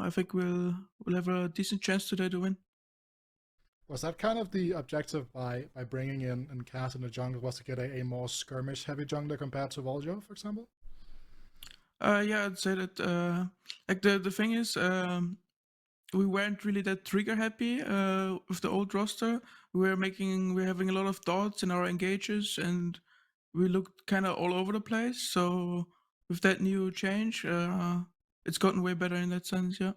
I think we'll have a decent chance today to win. Was that kind of the objective by bringing in Cass in the jungle, was to get a more skirmish-heavy jungler compared to Voljo, for example? Yeah, I'd say that like the thing is, we weren't really that trigger happy with the old roster. We're having a lot of dots in our engages, and we looked kind of all over the place. So with that new change, it's gotten way better in that sense. Yeah.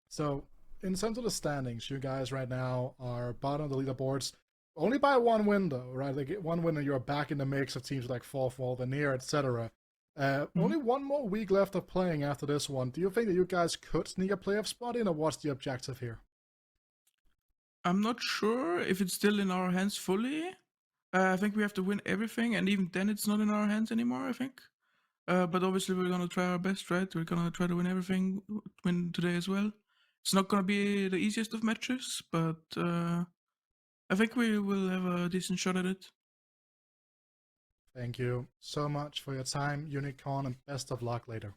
So, in terms of the standings, you guys right now are bottom of the leaderboards, only by one win though, right? Like one win and you're back in the mix of teams like Forfall, Veneer, etc. Only one more week left of playing after this one. Do you think that you guys could sneak a playoff spot in, or what's the objective here? I'm not sure if it's still in our hands fully. I think we have to win everything, and even then, it's not in our hands anymore. I think. But obviously, we're gonna try our best, right? We're gonna try to win everything, win today as well. It's not gonna be the easiest of matches, but I think we will have a decent shot at it. Thank you so much for your time, Unicorn, and best of luck later.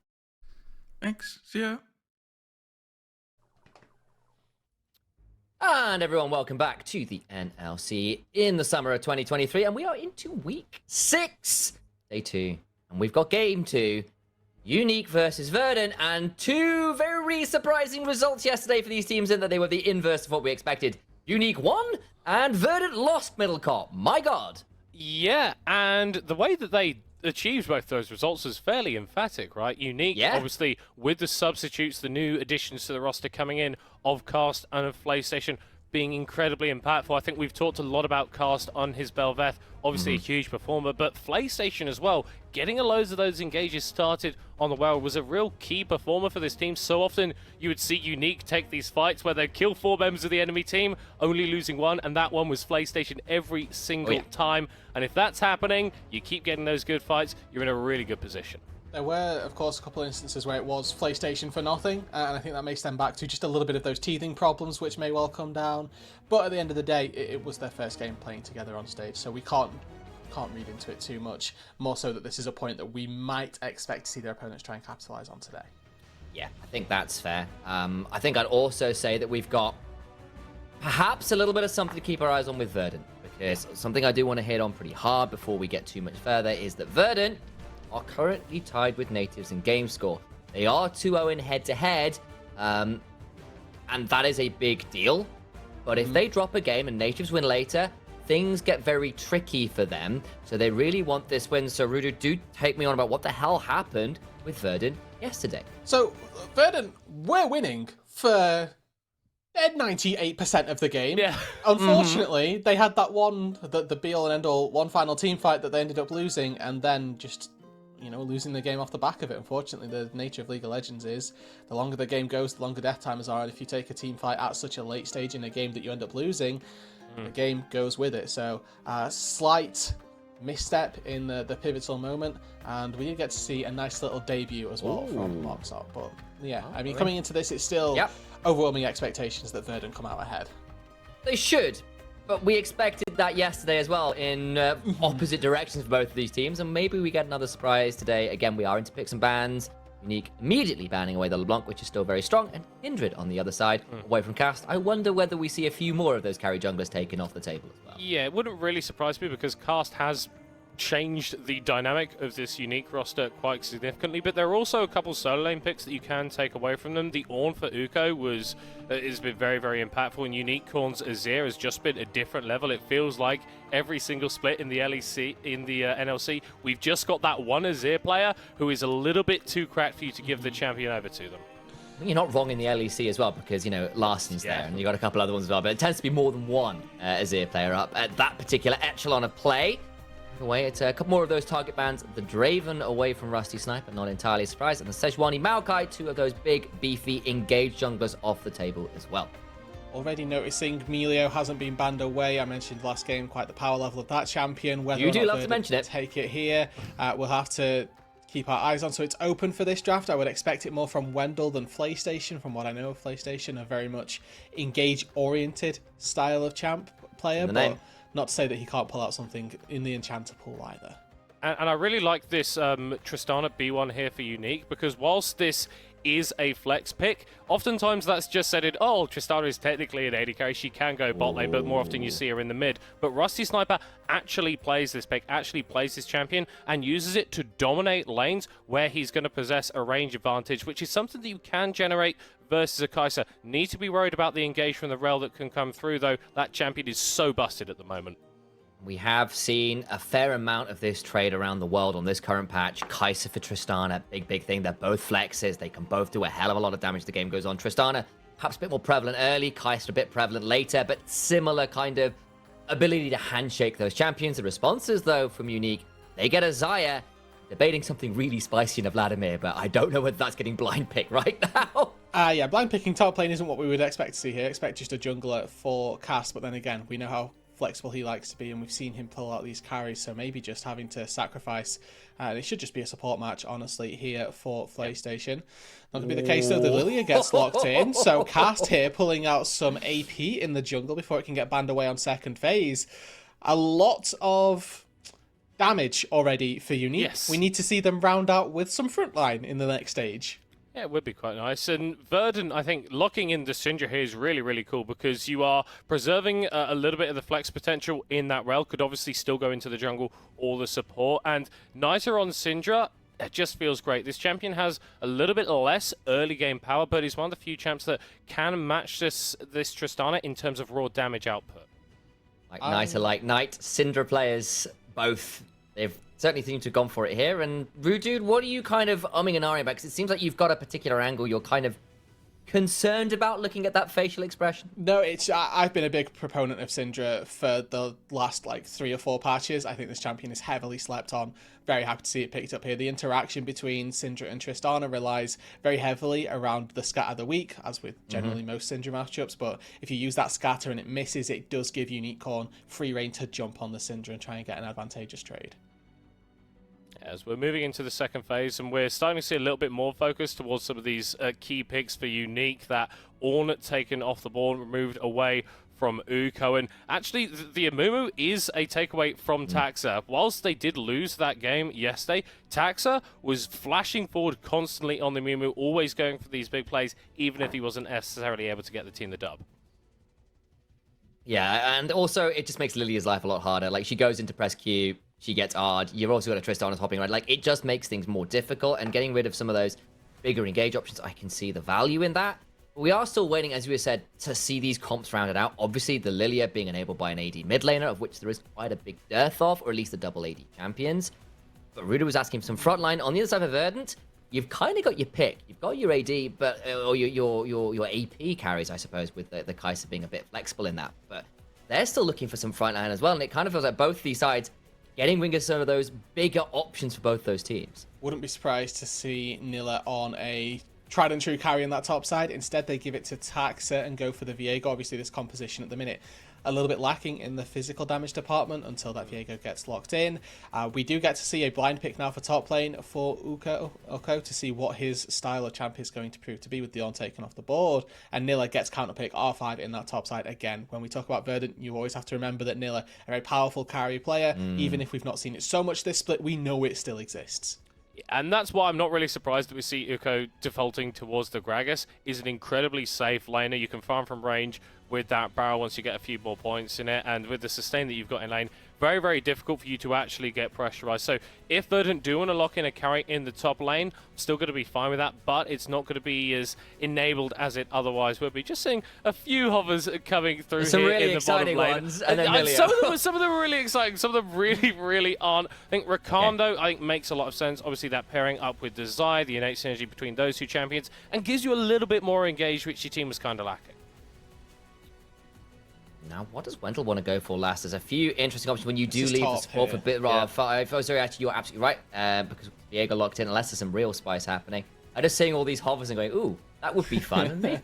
Thanks. See ya. And everyone, welcome back to the NLC in the summer of 2023, and we are into week 6, day 2, and we've got game 2, UniQ versus Verdant, and 2 very surprising results yesterday for these teams in that they were the inverse of what we expected. UniQ won, and Verdant lost middle cop. My god. Yeah, and the way that they achieved both those results was fairly emphatic, right? UniQ, obviously, with the substitutes, the new additions to the roster coming in of Cast and of PlayStation being incredibly impactful. I think we've talked a lot about Cast on his Belveth, obviously a huge performer, but PlayStation as well, getting a loads of those engages started on the well was a real key performer for this team. So often you would see UniQ take these fights where they'd kill 4 members of the enemy team, only losing 1, and that one was PlayStation every single time. And if that's happening, you keep getting those good fights, you're in a really good position. There were, of course, a couple of instances where it was PlayStation for nothing, and I think that may stem back to just a little bit of those teething problems, which may well come down. But at the end of the day, it was their first game playing together on stage, so we can't read into it too much. More so that this is a point that we might expect to see their opponents try and capitalise on today. Yeah, I think that's fair. I think I'd also say that we've got perhaps a little bit of something to keep our eyes on with Verdant, because something I do want to hit on pretty hard before we get too much further is that Verdant are currently tied with Natives in game score. They are 2-0 in head-to-head, and that is a big deal. But if they drop a game and Natives win later, things get very tricky for them. So they really want this win. So Rudu, do take me on about what the hell happened with Verdant yesterday. So Verdant were winning for 98% of the game. Yeah. Unfortunately, they had that one, the be-all and end-all, one final team fight that they ended up losing, and then just, you know, losing the game off the back of it. Unfortunately, the nature of League of Legends is the longer the game goes, the longer death timers are, and if you take a team fight at such a late stage in a game that you end up losing, the game goes with it. So, slight misstep in the pivotal moment, and we did get to see a nice little debut as well from Moxop. But yeah, I mean, coming into this, it's still overwhelming expectations that Verdant come out ahead. They should, but we expected that yesterday as well in opposite directions for both of these teams, and maybe we get another surprise today. Again, we are into picks and bans. UniQ immediately banning away the LeBlanc, which is still very strong, and Kindred on the other side, away from Cast. I wonder whether we see a few more of those carry junglers taken off the table as well. Yeah, it wouldn't really surprise me because Cast has changed the dynamic of this UniQ roster quite significantly, but there are also a couple solo lane picks that you can take away from them. The Ornn for Uko has been very, very impactful, and UniQ Korn's Azir has just been a different level. It feels like every single split in the NLC, we've just got that one Azir player who is a little bit too cracked for you to give the champion over to them. You're not wrong in the LEC as well, because, you know, Larsen's there, and you got a couple other ones as well, but it tends to be more than one Azir player up at that particular echelon of play. Away, it's a couple more of those target bans. The Draven away from Rusty Sniper, not entirely surprised. And the Sejuani Maokai, 2 of those big, beefy, engaged junglers off the table as well. Already noticing Melio hasn't been banned away. I mentioned last game quite the power level of that champion. Whether You or do not love to Verdant mention it. Take it here. We'll have to keep our eyes on. So it's open for this draft. I would expect it more from Wendell than PlayStation. From what I know of PlayStation, a very much engage-oriented style of champ player. But not to say that he can't pull out something in the Enchanter pool either. And I really like this Tristana B1 here for UniQ, because whilst this is a flex pick. Oftentimes that's just said it, oh, Tristana is technically an AD carry, she can go bot lane, but more often you see her in the mid. But Rusty Sniper actually plays this pick, actually plays this champion, and uses it to dominate lanes where he's going to possess a range advantage, which is something that you can generate versus a Kai'Sa. Need to be worried about the engage from the Rel that can come through, though. That champion is so busted at the moment. We have seen a fair amount of this trade around the world on this current patch. Kai'Sa for Tristana, big thing. They're both flexes. They can both do a hell of a lot of damage as the game goes on. Tristana, perhaps a bit more prevalent early. Kai'Sa a bit prevalent later, but similar kind of ability to handshake those champions. The responses, though, from UniQ, they get a Xayah, debating something really spicy in a Vladimir, but I don't know whether that's getting blind picked right now. Yeah, blind picking top lane isn't what we would expect to see here. Expect just a jungler for cast, but then again, we know how flexible he likes to be, and we've seen him pull out these carries, so maybe just having to sacrifice. It should just be a support match, honestly, here for PlayStation. Not going to be the case, though. The Lilia gets locked in, so Cast here pulling out some AP in the jungle before it can get banned away on second phase. A lot of damage already for UniQ. Yes. We need to see them round out with some frontline in the next stage. Yeah, it would be quite nice. And Verdant, I think, locking in the Syndra here is really cool because you are preserving a little bit of the flex potential in that Rel. Could obviously still go into the jungle or the support. And Niter on Syndra, it just feels great. This champion has a little bit less early game power, but he's one of the few champs that can match this Tristana in terms of raw damage output. Like Niter, like Knight, Syndra players, both. They've certainly seem to have gone for it here. And Rudude, what are you kind of umming and ahhing about? Because it seems like you've got a particular angle you're kind of concerned about looking at that facial expression. No, I've been a big proponent of Syndra for the last like 3 or 4 patches. I think this champion is heavily slept on. Very happy to see it picked up here. The interaction between Syndra and Tristana relies very heavily around the scatter the weak, as with generally most Syndra matchups. But if you use that scatter and it misses, it does give UniQ free reign to jump on the Syndra and try and get an advantageous trade. As we're moving into the second phase, and we're starting to see a little bit more focus towards some of these key picks for UniQ. That Ornn taken off the board, removed away from Uko. And actually, the Amumu is a takeaway from Taxa. Whilst they did lose that game yesterday, Taxa was flashing forward constantly on the Amumu, always going for these big plays, even if he wasn't necessarily able to get the team the dub. Yeah, and also it just makes Lilia's life a lot harder. Like, she goes into press Q, she gets Ard, you've also got a Tristana hopping around. Like, it just makes things more difficult, and getting rid of some of those bigger engage options, I can see the value in that. But we are still waiting, as we said, to see these comps rounded out. Obviously, the Lilia being enabled by an AD mid laner, of which there is quite a big dearth of, or at least the double AD champions. But Ruda was asking for some frontline. On the other side of Verdant, you've kind of got your pick. You've got your AD, but or your AP carries, I suppose, with the Kai'Sa being a bit flexible in that. But they're still looking for some frontline as well, and it kind of feels like both these sides getting ring of some of those bigger options for both those teams. Wouldn't be surprised to see Nilla on a tried and true carry on that top side. Instead, they give it to Taxa and go for the Viego. Obviously, this composition at the minute a little bit lacking in the physical damage department until that Viego gets locked in. We do get to see a blind pick now for top lane for Uko to see what his style of champ is going to prove to be with Dion taken off the board. And Nilla gets counterpick R5 in that top side again. When we talk about Verdant, you always have to remember that Nilla, a very powerful carry player, even if we've not seen it so much this split, we know it still exists. And that's why I'm not really surprised that we see Uko defaulting towards the Gragas. Is an incredibly safe laner. You can farm from range with that barrel once you get a few more points in it, and with the sustain that you've got in lane, very, very difficult for you to actually get pressurized. So if Verdant do want to lock in a carry in the top lane, I'm still going to be fine with that, but it's not going to be as enabled as it otherwise would be. Just seeing a few hovers coming through some here really in the bottom lane. ones, and then some of them are really exciting, some of them really aren't. I think Rakanto, I think, makes a lot of sense. Obviously, that pairing up with Desire, the innate synergy between those two champions, and gives you a little bit more engaged, which your team was kind of lacking. Now, what does Wendell want to go for last? There's a few interesting options when you do leave the support for a bit. Yeah. Sorry, actually, you're absolutely right. Because Viego locked in, unless there's some real spice happening. I'm just seeing all these hovers and going, ooh, that would be fun.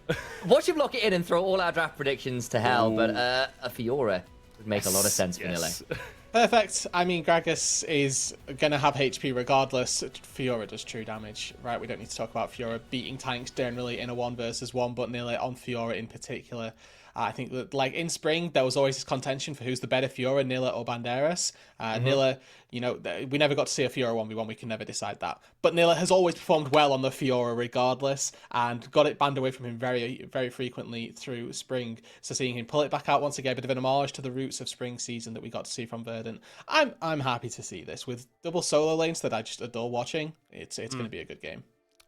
Watch him lock it in and throw all our draft predictions to hell. Ooh. But a Fiora would make a lot of sense for Nille. Perfect. I mean, Gragas is going to have HP regardless. Fiora does true damage, right? We don't need to talk about Fiora beating tanks generally in a 1 versus 1, but Nille on Fiora in particular. I think that, like, in spring, there was always this contention for who's the better Fiora, Nilla or Banderas. Nilla, we never got to see a Fiora 1v1. We can never decide that. But Nilla has always performed well on the Fiora regardless, and got it banned away from him very, very frequently through spring. So seeing him pull it back out once again, a bit of an homage to the roots of spring season that we got to see from Verdant. I'm happy to see this with double solo lanes that I just adore watching. It's going to be a good game.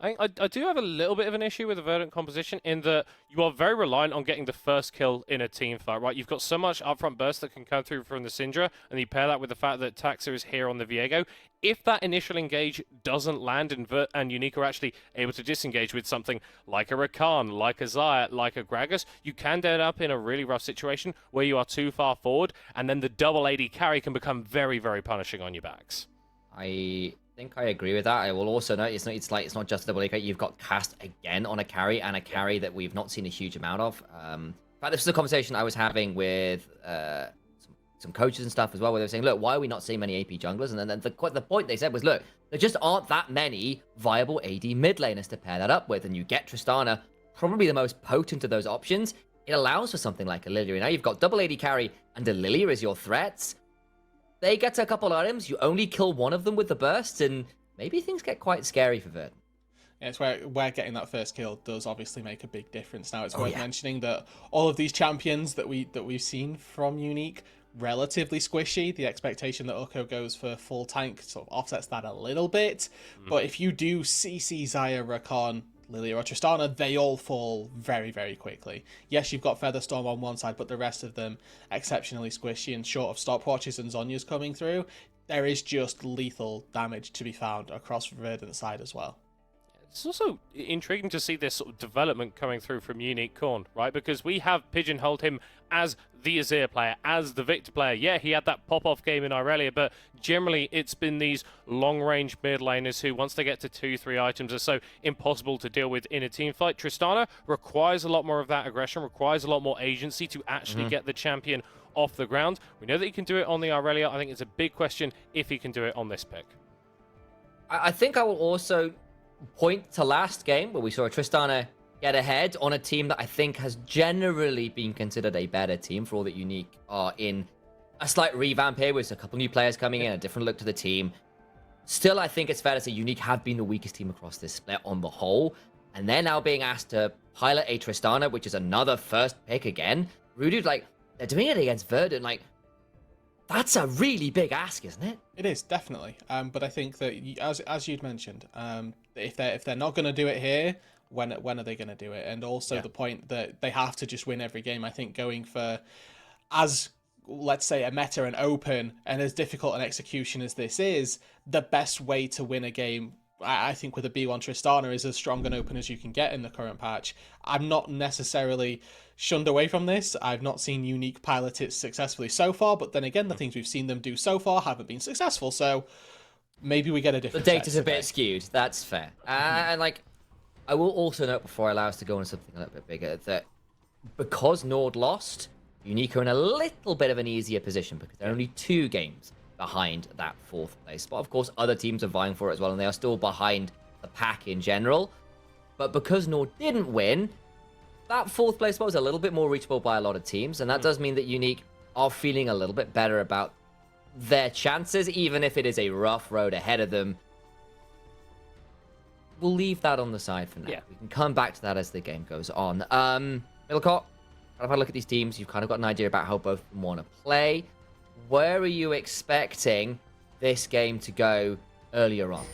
I do have a little bit of an issue with the Verdant composition in that you are very reliant on getting the first kill in a team fight, right? You've got so much upfront burst that can come through from the Syndra, and you pair that with the fact that Taxa is here on the Viego. If that initial engage doesn't land and UniQ are actually able to disengage with something like a Rakan, like a Xayah, like a Gragas, you can end up in a really rough situation where you are too far forward, and then the double AD carry can become very, very punishing on your backs. I think I agree with that. I will also note it's not just double AK. You've got cast again on a carry, and a carry that we've not seen a huge amount of. In fact, this is a conversation I was having with some coaches and stuff as well, where they were saying, look, why are we not seeing many AP junglers? And then the point they said was, look, there just aren't that many viable AD mid laners to pair that up with, and you get Tristana, probably the most potent of those options. It allows for something like a Lilia. Now you've got double AD carry and a Lilia as your threats. They get to a couple items, you only kill one of them with the burst, and maybe things get quite scary for Verdant. Yeah, it's where getting that first kill does obviously make a big difference. Now, it's worth mentioning that all of these champions that we've seen from UniQ, relatively squishy. The expectation that Uko goes for full tank sort of offsets that a little bit. But if you do CC Xayah, Rakan, Lilia or Tristana, they all fall very, very quickly. Yes, you've got Featherstorm on one side, but the rest of them exceptionally squishy, and short of stopwatches and Zhonya's coming through, there is just lethal damage to be found across Verdant's side as well. It's also intriguing to see this sort of development coming through from UniQ Khorne, right? Because we have pigeonholed him as the Azir player, as the Victor player. Yeah, he had that pop-off game in Irelia, but generally it's been these long-range mid laners who, once they get to 2-3 items, are so impossible to deal with in a team fight. Tristana requires a lot more of that aggression, requires a lot more agency to actually get the champion off the ground. We know that he can do it on the Irelia. I think it's a big question if he can do it on this pick. I think I will also point to last game where we saw Tristana get ahead on a team that I think has generally been considered a better team, for all that UniQ are in a slight revamp here with a couple new players coming in, a different look to the team. Still, I think it's fair to say UniQ have been the weakest team across this split on the whole, and they're now being asked to pilot a Tristana, which is another first pick again. Rude, like, they're doing it against Verdant, like, that's a really big ask, isn't it? It is, definitely. But I think that, as you'd mentioned, if they're not going to do it here, when are they going to do it? And also the point that they have to just win every game. I think going for, as let's say, a meta and open and as difficult an execution as this is, the best way to win a game, I think, with a B1 Tristana is as strong an open as you can get in the current patch. I'm not necessarily shunned away from this. I've not seen UniQ pilot it successfully so far, but then again, the things we've seen them do so far haven't been successful, so maybe we get a different The data's a bit skewed, that's fair. And like, I will also note, before I allow us to go into something a little bit bigger, that because Nord lost, UniQ are in a little bit of an easier position because they're only 2 games behind that 4th place spot. Of course, other teams are vying for it as well, and they are still behind the pack in general. But because Nord didn't win, that 4th place spot is a little bit more reachable by a lot of teams, and that does mean that UniQ are feeling a little bit better about their chances, even if it is a rough road ahead of them. We'll leave that on the side for now. Yeah. We can come back to that as the game goes on. Middlecott, I've had a look at these teams. You've kind of got an idea about how both of them want to play. Where are you expecting this game to go earlier on?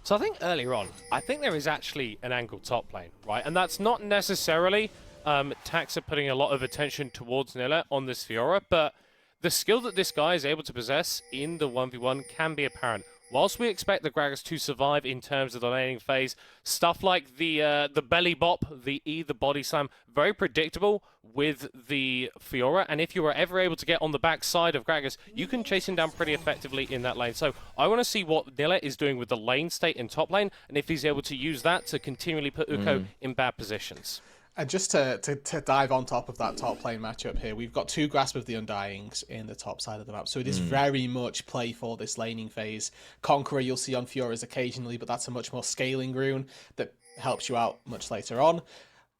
So I think earlier on, I think there is actually an angle top lane, right? And that's not necessarily Taxa putting a lot of attention towards Nilla on this Fiora, but the skill that this guy is able to possess in the 1v1 can be apparent. Whilst we expect the Gragas to survive in terms of the laning phase, stuff like the belly bop, the E, the body slam, very predictable with the Fiora. And if you are ever able to get on the back side of Gragas, you can chase him down pretty effectively in that lane. So I want to see what Nilla is doing with the lane state in top lane, and if he's able to use that to continually put Uko in bad positions. And just to dive on top of that top lane matchup here, we've got 2 Grasp of the Undyings in the top side of the map. So it is very much play for this laning phase. Conqueror you'll see on Fioras occasionally, but that's a much more scaling rune that helps you out much later on.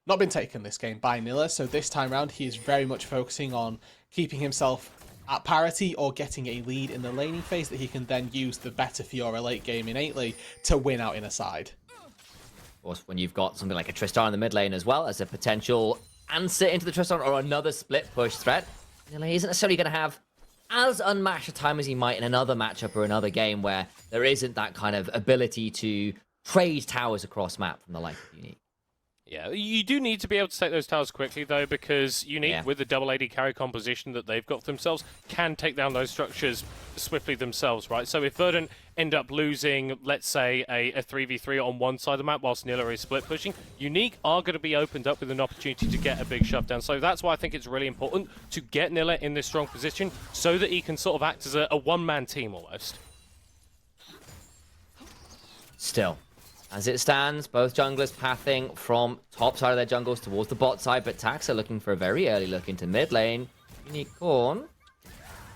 not been taken this game by Nilla, so this time around he is very much focusing on keeping himself at parity or getting a lead in the laning phase that he can then use the better Fiora late game innately to win out in a side. Of course, when you've got something like a Tristana in the mid lane as well as a potential answer into the Tristana or another split push threat, Nilla isn't necessarily going to have as unmatched a time as he might in another matchup or another game where there isn't that kind of ability to trade towers across map from the like of UniQ. Yeah, you do need to be able to take those towers quickly, though, because UniQ, with the double AD carry composition that they've got for themselves, can take down those structures swiftly themselves, right? So if Verdant end up losing, let's say, a 3v3 on one side of the map whilst Nilla is split pushing, UniQ are going to be opened up with an opportunity to get a big shove down. So that's why I think it's really important to get Nilla in this strong position so that he can sort of act as a one-man team almost. Still, as it stands, both junglers pathing from top side of their jungles towards the bot side, but Taxa looking for a very early look into mid lane. UniQ,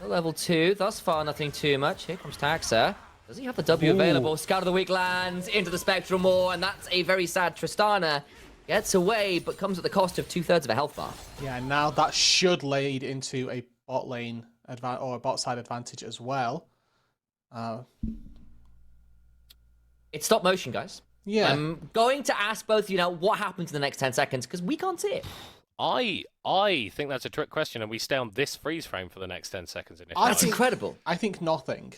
level 2, thus far nothing too much. Here comes Taxa. Does he have the W available? Scout of the Week lands into the Spectral Maw, and that's a very sad Tristana. Gets away, but comes at the cost of 2/3 of a health bar. Yeah, now that should lead into a bot lane or a bot side advantage as well. It's stop motion, guys. Yeah. I'm going to ask both of you now what happens in the next 10 seconds, because we can't see it. I think that's a trick question, and we stay on this freeze frame for the next 10 seconds. That's incredible. I think nothing.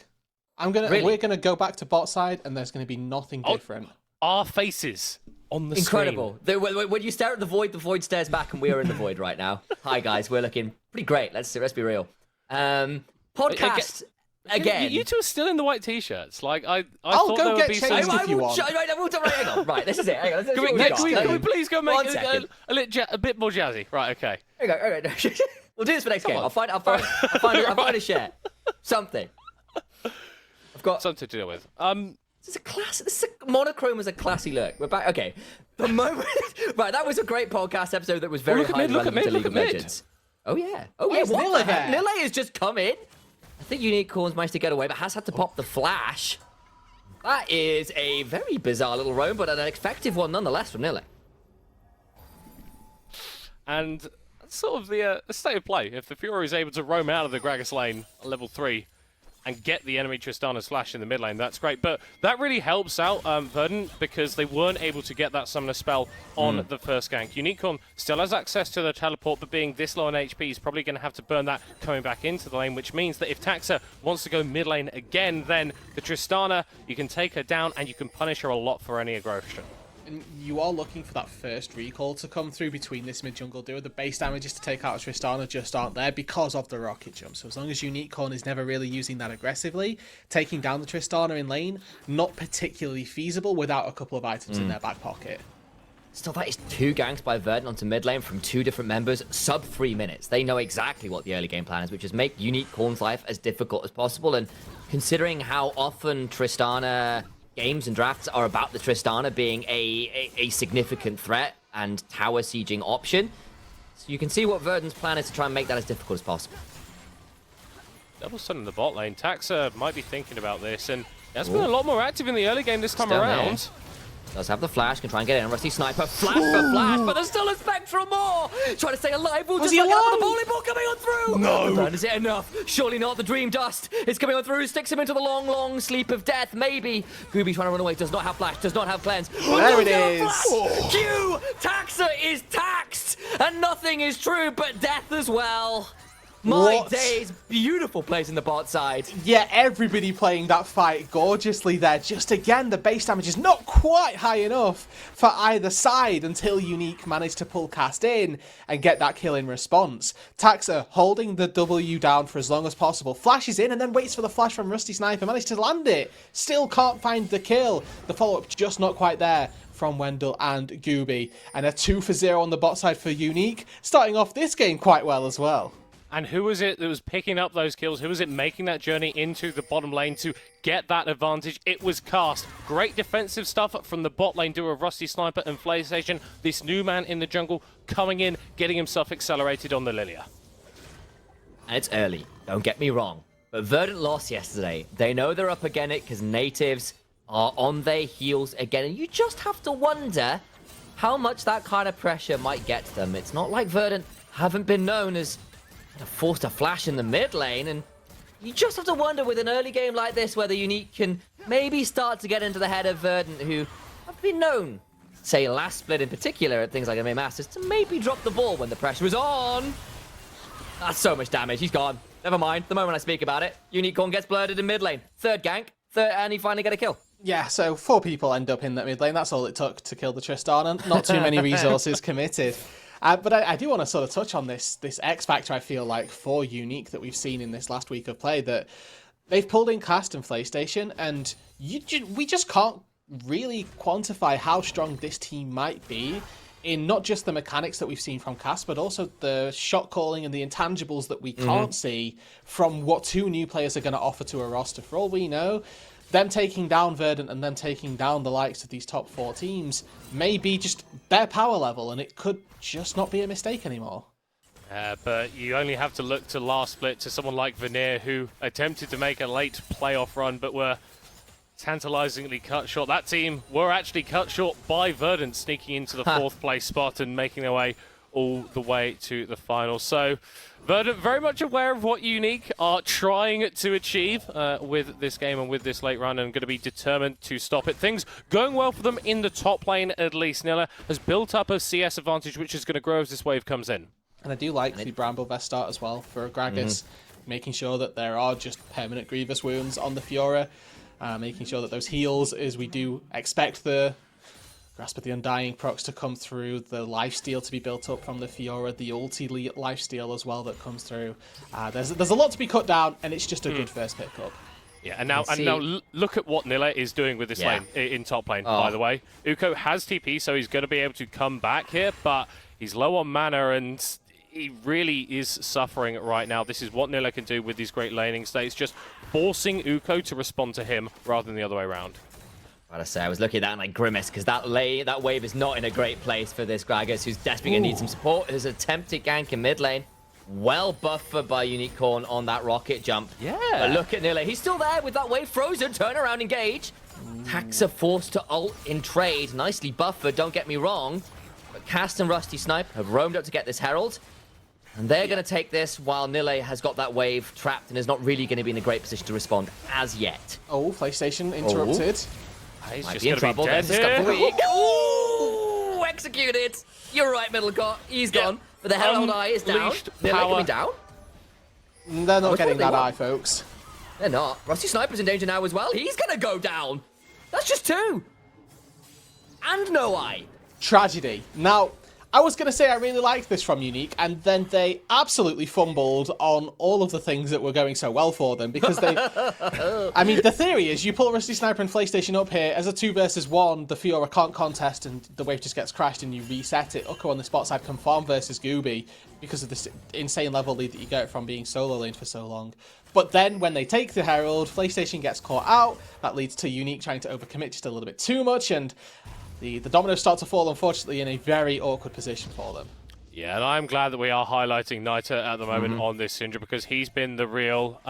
Really? We're gonna go back to bot side, and there's gonna be nothing different. Our faces on the Incredible. screen. When you stare at the void stares back, and we are in the void right now. Hi, guys. We're looking pretty great. Let's be real. Podcast again. You two are still in the white t-shirts. Like I I'll thought go there get would be changed some... if you want. Hang on. Right, this is it. Hang on. Can we please go make second. a bit more jazzy? Right, okay. Hang on. We'll do this for next game. I'll find a share. Something. I've got something to deal with. Monochrome is a classy look. We're back. Okay. The moment. Right, that was a great podcast episode that was very highly relevant to League of Legends. Oh yeah. Oh yeah. What the heck? Nilla has just come in. I think UniQ managed to get away, but has had to pop the flash. That is a very bizarre little roam, but an effective one nonetheless from Nilla. And that's sort of the state of play. If the Fiora is able to roam out of the Gragas lane at level 3 and get the enemy Tristana's flash in the mid lane, that's great. But that really helps out Verdant because they weren't able to get that summoner spell on the first gank. UniQ still has access to the teleport, but being this low on HP, he's probably going to have to burn that coming back into the lane, which means that if Taxa wants to go mid lane again, then the Tristana, you can take her down and you can punish her a lot for any aggression. And you are looking for that first recall to come through between this mid-jungle duo. The base damages to take out Tristana just aren't there because of the rocket jump. So as long as UniQ is never really using that aggressively, taking down the Tristana in lane, not particularly feasible without a couple of items in their back pocket. Still, that is 2 ganks by Verdant onto mid lane from 2 different members, sub 3 minutes. They know exactly what the early game plan is, which is make UniQ's life as difficult as possible. And considering how often Tristana games and drafts are about the Tristana being a significant threat and tower sieging option, so you can see what Verdant's plan is to try and make that as difficult as possible. Double stun in the bot lane. Taxa might be thinking about this, and that's been a lot more active in the early game this time around. Does have the flash, can try and get in. Rusty Sniper, flash for flash, but there's still a Spectral Maw! Trying to stay alive, will just like the bowling ball coming on through! No! Is it enough? Surely not, the Dream Dust is coming on through, sticks him into the long, long sleep of death, maybe. Gooby trying to run away, does not have flash, does not have cleanse. There it is! Q! Taxa is taxed! And nothing is true but death as well. My days, beautiful plays in the bot side. Yeah, everybody playing that fight gorgeously there. Just again, the base damage is not quite high enough for either side until UniQ managed to pull cast in and get that kill in response. Taxa holding the W down for as long as possible. Flashes in and then waits for the flash from Rusty Sniper. Managed to land it. Still can't find the kill. The follow-up just not quite there from Wendell and Gooby. And a 2 for 0 on the bot side for UniQ. Starting off this game quite well as well. And who was it that was picking up those kills? Who was it making that journey into the bottom lane to get that advantage? It was Cast. Great defensive stuff from the bot lane duo of Rusty Sniper and PlayStation. This new man in the jungle coming in, getting himself accelerated on the Lilia. And it's early, don't get me wrong. But Verdant lost yesterday. They know they're up against it because natives are on their heels again. And you just have to wonder how much that kind of pressure might get to them. It's not like Verdant haven't been known as forced to flash in the mid lane, and you just have to wonder with an early game like this whether UniQ can maybe start to get into the head of Verdant, who have been known, say last split in particular, at things like MMA Masters, to maybe drop the ball when the pressure is on. That's so much damage. He's gone. Never mind. The moment I speak about it, Unicorn gets blurted in mid lane. Third gank, and he finally get a kill. Yeah, so 4 people end up in that mid lane. That's all it took to kill the Tristan, and not too many resources committed. But I do want to sort of touch on this X factor, I feel like, for UniQ that we've seen in this last week of play, that they've pulled in Cast and PlayStation, and we just can't really quantify how strong this team might be in not just the mechanics that we've seen from Cast, but also the shot calling and the intangibles that we can't see from what 2 new players are going to offer to a roster. For all we know, them taking down Verdant and them taking down the likes of these top 4 teams may be just their power level, and it could just not be a mistake anymore. But you only have to look to last split to someone like Veneer, who attempted to make a late playoff run, but were tantalizingly cut short. That team were actually cut short by Verdant, sneaking into the 4th place spot and making their way all the way to the final. So Verdant very much aware of what UniQ are trying to achieve with this game and with this late run, and going to be determined to stop it. Things going well for them in the top lane, at least. Nilla has built up a CS advantage, which is going to grow as this wave comes in. And I do like the Bramble Vest start as well for Gragas, making sure that there are just permanent Grievous wounds on the Fiora. Making sure that those heals, as we do expect the Grasp of the Undying procs to come through, the lifesteal to be built up from the Fiora, the ulti lifesteal as well that comes through. There's a lot to be cut down, and it's just a good first pickup. Yeah, and now look at what Nilla is doing with this lane in top lane, by the way. UniQ has TP, so he's going to be able to come back here, but he's low on mana, and he really is suffering right now. This is what Nilla can do with these great laning states, just forcing UniQ to respond to him rather than the other way around. Gotta say, I was looking at that and I grimace, because that wave is not in a great place for this Gragas, who's desperately going to need some support. His attempted gank in mid lane, well buffered by Unicorn on that rocket jump. Yeah. But look at Nilla, he's still there with that wave frozen, turn around, engage. Taxa forced to ult in trade, nicely buffered, don't get me wrong. But Cast and Rusty Snipe have roamed up to get this Herald. And they're going to take this while Nille has got that wave trapped and is not really going to be in a great position to respond as yet. Oh, PlayStation interrupted. He's Might just be in trouble. dead Then Ooh, executed. You're right, Middlecott. He's gone. But the Herald Eye is down. Unleashed Nille power. coming down. They're not getting that they eye, folks. They're not. Rusty Sniper's in danger now as well. He's going to go down. That's just 2. And no eye. Tragedy. Now, I was going to say I really liked this from UniQ, and then they absolutely fumbled on all of the things that were going so well for them, because they... I mean, the theory is you pull Rusty Sniper and PlayStation up here, as a 2 versus 1, the Fiora can't contest and the wave just gets crashed and you reset it. UniQ on the spot side can farm versus Gooby because of this insane level lead that you get from being solo laned for so long. But then when they take the Herald, PlayStation gets caught out. That leads to UniQ trying to overcommit just a little bit too much, and the dominoes start to fall, unfortunately, in a very awkward position for them. Yeah, and I'm glad that we are highlighting Niter at the moment on this Syndra, because he's been the real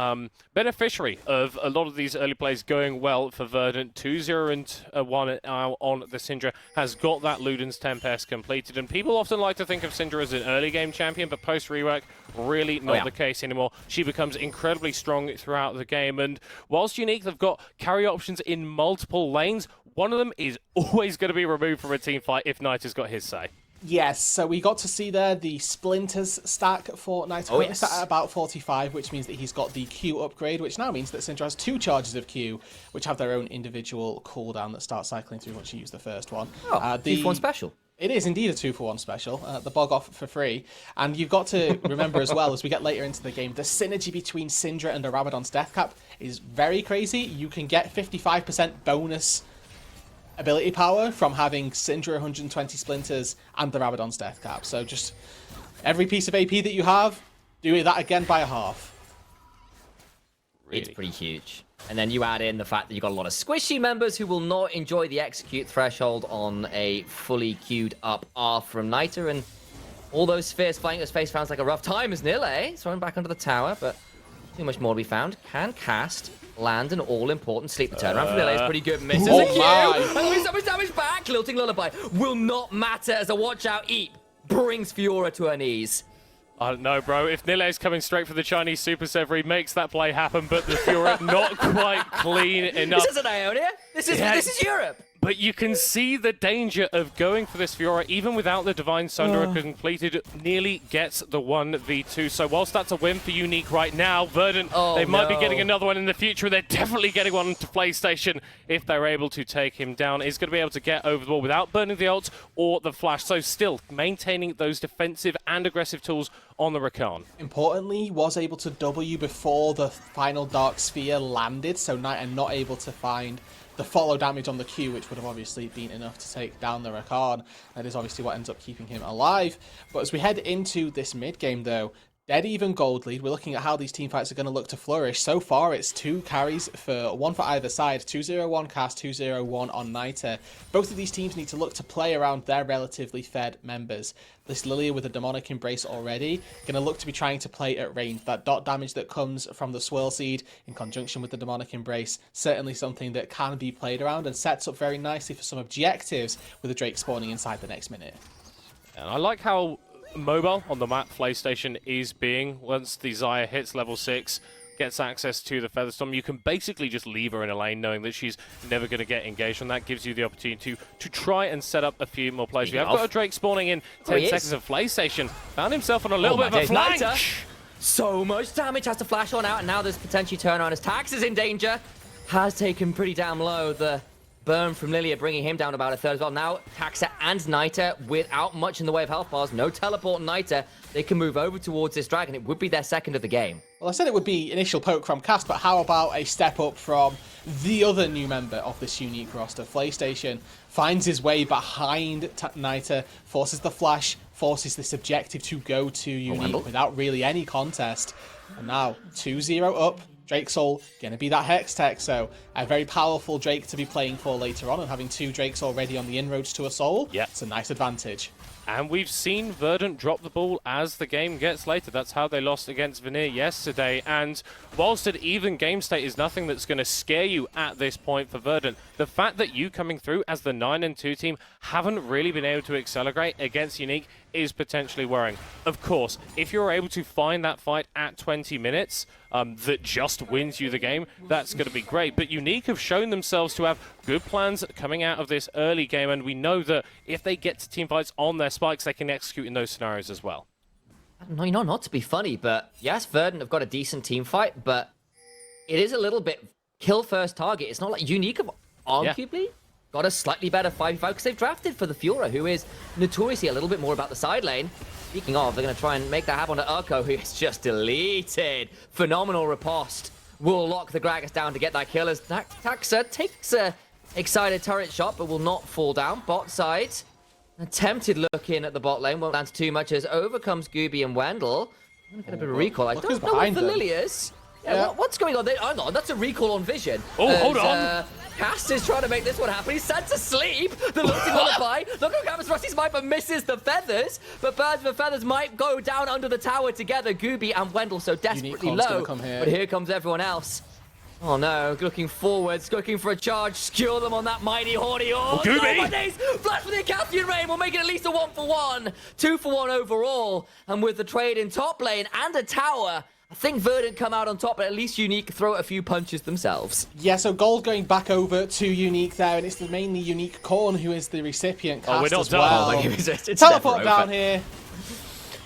beneficiary of a lot of these early plays going well for Verdant. 2-0 and 1 on the Syndra has got that Luden's Tempest completed, and people often like to think of Syndra as an early game champion, but post rework, really not the case anymore. She becomes incredibly strong throughout the game, and whilst UniQ have got carry options in multiple lanes, one of them is always going to be removed from a team fight if Niter's got his say. Yes, so we got to see there the Splinters stack for Niter. Currently sat at about 45, which means that he's got the Q upgrade, which now means that Syndra has 2 charges of Q, which have their own individual cooldown that starts cycling through once you use the first one. The 2-for-1 special. It is indeed a 2-for-1 special, the bog off for free. And you've got to remember as well, as we get later into the game, the synergy between Syndra and the Rabadon's Death Cap is very crazy. You can get 55% bonus ability power from having Syndra 120 Splinters and the Rabadon's Death Cap. So just every piece of AP that you have, do that again by a half. It's pretty huge. And then you add in the fact that you've got a lot of squishy members who will not enjoy the execute threshold on a fully queued up R from Niter, and all those spheres flying at his face sounds like a rough time as Nille, thrown back under the tower, but Too much more to be found. Can cast, land an all-important sleep. The turnaround from Lily is pretty good. Misses Oh a Q. my. And so much damage back. Lilting Lullaby will not matter as a watch-out Eep brings Fiora to her knees. I don't know, bro. If Nile's coming straight for the Chinese Super Server, he makes that play happen, but the Fiora not quite clean enough. This isn't Ionia. This is Europe. But you can see the danger of going for this Fiora, even without the Divine Sundering completed, nearly gets the 1v2. So whilst that's a win for UniQ right now, Verdant, they might be getting another one in the future. They're definitely getting one to PlayStation if they're able to take him down. He's going to be able to get over the wall without burning the ult or the flash. So still maintaining those defensive and aggressive tools on the Rakan. Importantly, was able to W before the final Dark Sphere landed, so Knight are not able to find the follow damage on the Q, which would have obviously been enough to take down the Rakan. That is obviously what ends up keeping him alive. But as we head into this mid game, though, dead even gold lead. We're looking at how these teamfights are going to look to flourish. So far, it's 2 carries for one for either side. 2-0-1 cast, 2-0-1 on Niter. Both of these teams need to look to play around their relatively fed members. This Lilia with a Demonic Embrace already, going to look to be trying to play at range. That dot damage that comes from the Swirl Seed in conjunction with the Demonic Embrace, certainly something that can be played around and sets up very nicely for some objectives with the Drake spawning inside the next minute. And I like how mobile on the map PlayStation is being. Once the Xayah hits level 6, gets access to the Featherstorm, you can basically just leave her in a lane knowing that she's never going to get engaged, and that gives you the opportunity to try and set up a few more plays. We have got a Drake spawning in 10 seconds of PlayStation. Found himself on a little bit of a flank. Niter. So much damage, has to flash on out, and now there's potentially turnaround as Tax is in danger. Has taken pretty damn low. The burn from Lilia bringing him down about a third as well. Now Taxa and Niter without much in the way of health bars, no teleport Niter. They can move over towards this dragon. It would be their second of the game. Well, I said it would be initial poke from Cast, but how about a step up from the other new member of this UniQ roster? PlayStation finds his way behind Niter, forces the flash, forces this objective to go to UniQ without really any contest. And now 2-0 up. Drake Soul going to be that Hex Tech, so a very powerful Drake to be playing for later on, and having 2 Drakes already on the inroads to a Soul, it's a nice advantage. And we've seen Verdant drop the ball as the game gets later. That's how they lost against Veneer yesterday. And whilst an even game state is nothing that's going to scare you at this point for Verdant, the fact that you coming through as the 9-2 team haven't really been able to accelerate against UniQ is potentially worrying. Of course, if you're able to find that fight at 20 minutes that just wins you the game, that's going to be great. But UniQ have shown themselves to have good plans coming out of this early game, and we know that if they get to teamfights on their spikes, they can execute in those scenarios as well. No, you know, not to be funny, but yes, Verdant have got a decent team fight, but it is a little bit kill first target. It's not like UniQ have arguably got a slightly better 5v5 because they've drafted for the Fiora, who is notoriously a little bit more about the side lane. Speaking of, they're going to try and make that happen to Urko, who is just deleted. Phenomenal riposte. Will lock the Gragas down to get that kill as Taxa takes a excited turret shot, but will not fall down. Bot side, attempted look in at the bot lane, won't land too much as overcomes Gooby and Wendell. I'm going to get a bit of a recall. I don't know what the Lily is. Yeah, what's going on there? Hang on, that's a recall on Vision. Oh, hold on. Cast is trying to make this one happen. He's sent to sleep. The looting lullaby. Look how Gavin Rusty's Viper misses the feathers, but Birds with Feathers might go down under the tower together. Gooby and Wendell so desperately low, but here comes everyone else. Oh no, looking forwards, looking for a charge, skewer them on that mighty horny. Oh, Gooby! No, my days! Flash for the Acathian Rain will make it at least a 1-for-1. 2-for-1 overall, and with the trade in top lane and a tower, I think Verdant come out on top, but at least UniQ throw a few punches themselves. Yeah, so gold going back over to UniQ there, and it's mainly UniQ Korn who is the recipient cast we're not as done. well. It's Teleport down here.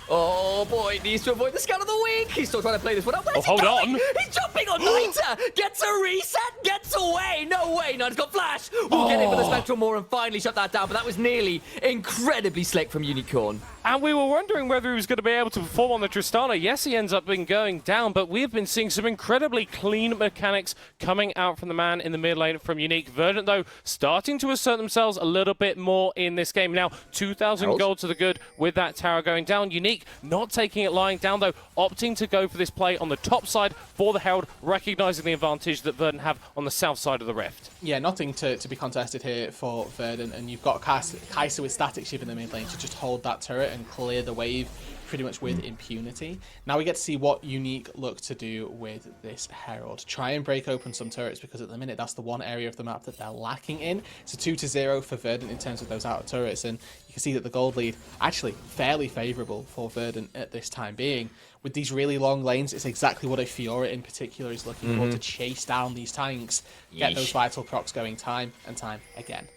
Oh boy, needs to avoid the scan of the week. He's still trying to play this one up. Where's he hold going? on. He's jumping on Niter. Gets a reset, gets away. No way, Niter's got flash. We'll get in for the Spectral Maw and finally shut that down, but that was nearly incredibly slick from UniQ. And we were wondering whether he was going to be able to perform on the Tristana. Yes, he ends up being going down, but we've been seeing some incredibly clean mechanics coming out from the man in the mid lane from UniQ. Verdant, though, starting to assert themselves a little bit more in this game. Now, 2,000 gold to the good with that tower going down. UniQ not taking it lying down, though, opting to go for this play on the top side for the Herald, recognizing the advantage that Verdant have on the south side of the Rift. Yeah, nothing to be contested here for Verdant, and you've got Kai'Sa with Static Shiv in the mid lane to just hold that turret and clear the wave pretty much with impunity. Now we get to see what UniQ look to do with this Herald. Try and break open some turrets, because at the minute that's the one area of the map that they're lacking in. It's a 2-0 for Verdant in terms of those outer turrets, and you can see that the gold lead actually fairly favourable for Verdant at this time being. With these really long lanes, it's exactly what a Fiora in particular is looking for, to chase down these tanks, get those vital procs going time and time again.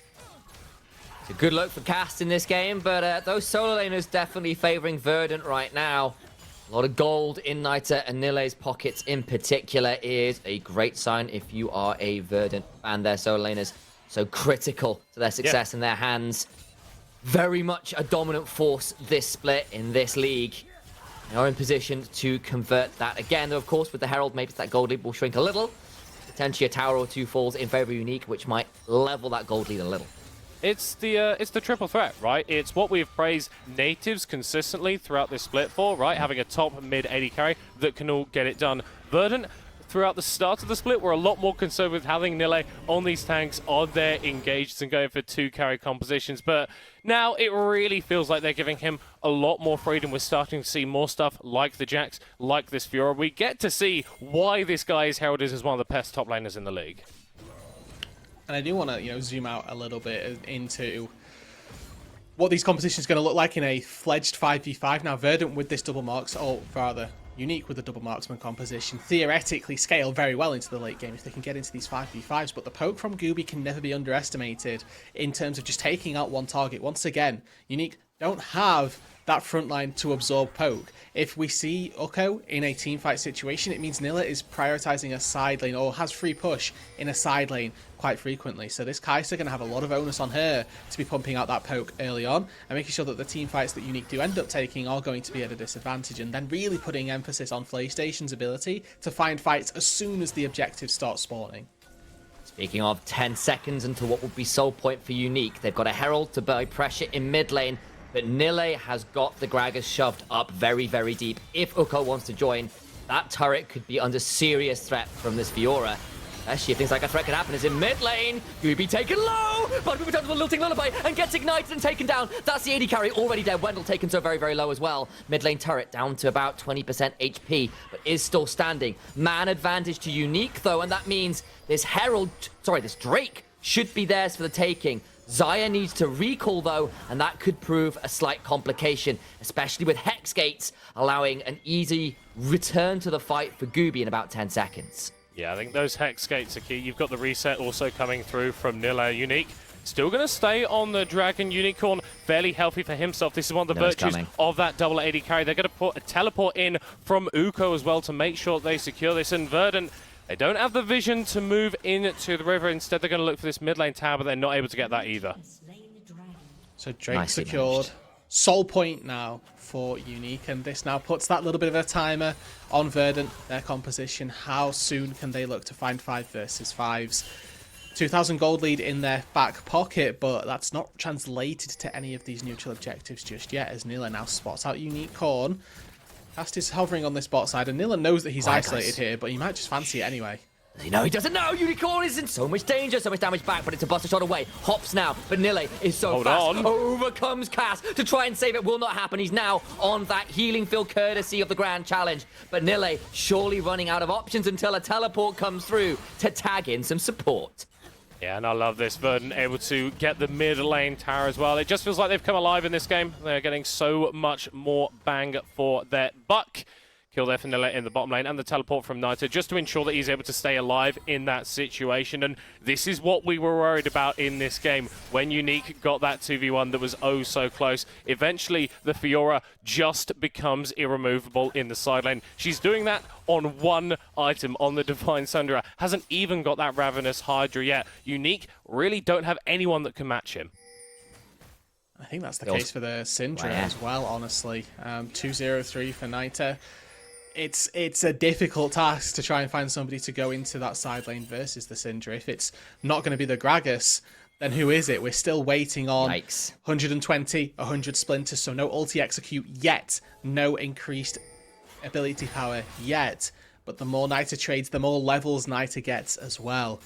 It's a good look for Cast in this game, but those solo laners definitely favoring Verdant right now. A lot of gold in Niter and Nile's pockets in particular is a great sign if you are a Verdant fan. Their solo laners so critical to their success in their hands. Very much a dominant force this split in this league. They are in position to convert that again. Though, of course, with the Herald, maybe that gold lead will shrink a little. Potentially a tower or two falls in favor of UniQ, which might level that gold lead a little. It's the triple threat, right? It's what we've praised natives consistently throughout this split for, right? Having a top mid AD carry that can all get it done. Verdant, throughout the start of the split, were a lot more concerned with having Nile on these tanks on their engaged and going for 2 carry compositions. But now it really feels like they're giving him a lot more freedom. We're starting to see more stuff like the Jax, like this Fiora. We get to see why this guy is heralded as one of the best top laners in the league. And I do want to, zoom out a little bit into what these compositions are going to look like in a fledged 5v5. Now, Verdant with this double marks, or rather, UniQ with the double marksman composition, theoretically scale very well into the late game if they can get into these 5v5s, but the poke from Gooby can never be underestimated in terms of just taking out one target. Once again, UniQ don't have that front line to absorb poke. If we see Uko in a teamfight situation, it means Nilla is prioritizing a side lane or has free push in a side lane quite frequently. So this Kai'Sa going to have a lot of onus on her to be pumping out that poke early on and making sure that the team fights that UniQ do end up taking are going to be at a disadvantage, and then really putting emphasis on PlayStation's ability to find fights as soon as the objectives start spawning. Speaking of 10 seconds until what would be soul point for UniQ, they've got a Herald to buy pressure in mid lane, but Nile has got the Gragas shoved up very, very deep. If Uko wants to join, that turret could be under serious threat from this Fiora. Especially if things like a threat can happen is in mid lane. Gooby taken low, but Gooby turns to a lilting lullaby and gets ignited and taken down. That's the AD carry already dead. Wendell taken so very, very low as well. Mid lane turret down to about 20% HP, but is still standing. Man advantage to UniQ though, and that means this Drake should be theirs for the taking. Xayah needs to recall though, and that could prove a slight complication, especially with Hex Gates allowing an easy return to the fight for Gooby in about 10 seconds. Yeah, I think those Hex Gates are key. You've got the reset also coming through from Nilla. UniQ still going to stay on the Dragon. Unicorn fairly healthy for himself. This is one of the virtues of that double AD carry. They're going to put a teleport in from Uko as well to make sure they secure this. And Verdant, they don't have the vision to move into the river. Instead, they're going to look for this mid lane tower, but they're not able to get that either. So Drake secured. Soul point now for UniQ, and this now puts that little bit of a timer on Verdant, their composition. How soon can they look to find 5 versus 5s? 2,000 gold lead in their back pocket, but that's not translated to any of these neutral objectives just yet, as Nilla now spots out Unicorn. Cast is hovering on this bot side, and Nilla knows that he's isolated here, but he might just fancy it anyway. You know, he doesn't know. Unicorn is in so much danger, so much damage back, but it's a buster shot away. Hops now, but Nile is so fast. Overcomes Cass to try and save it. Will not happen. He's now on that healing field courtesy of the Grand Challenge. But Nile surely running out of options until a teleport comes through to tag in some support. Yeah, and I love this. Verdant able to get the mid lane tower as well. It just feels like they've come alive in this game. They're getting so much more bang for their buck. Kill there for Nilla in the bottom lane and the teleport from Niter just to ensure that he's able to stay alive in that situation. And this is what we were worried about in this game when UniQ got that 2v1 that was oh so close. Eventually, the Fiora just becomes irremovable in the side lane. She's doing that on one item on the Divine Sundra. Hasn't even got that Ravenous Hydra yet. UniQ really don't have anyone that can match him. I think that's the case for the Syndra as well, honestly. 2-0-3 for Niter. It's a difficult task to try and find somebody to go into that side lane versus the Syndra. If it's not going to be the Gragas, then who is it? We're still waiting on 120, 100 splinters, so no ulti execute yet. No increased ability power yet. But the more Niter trades, the more levels Niter gets as well.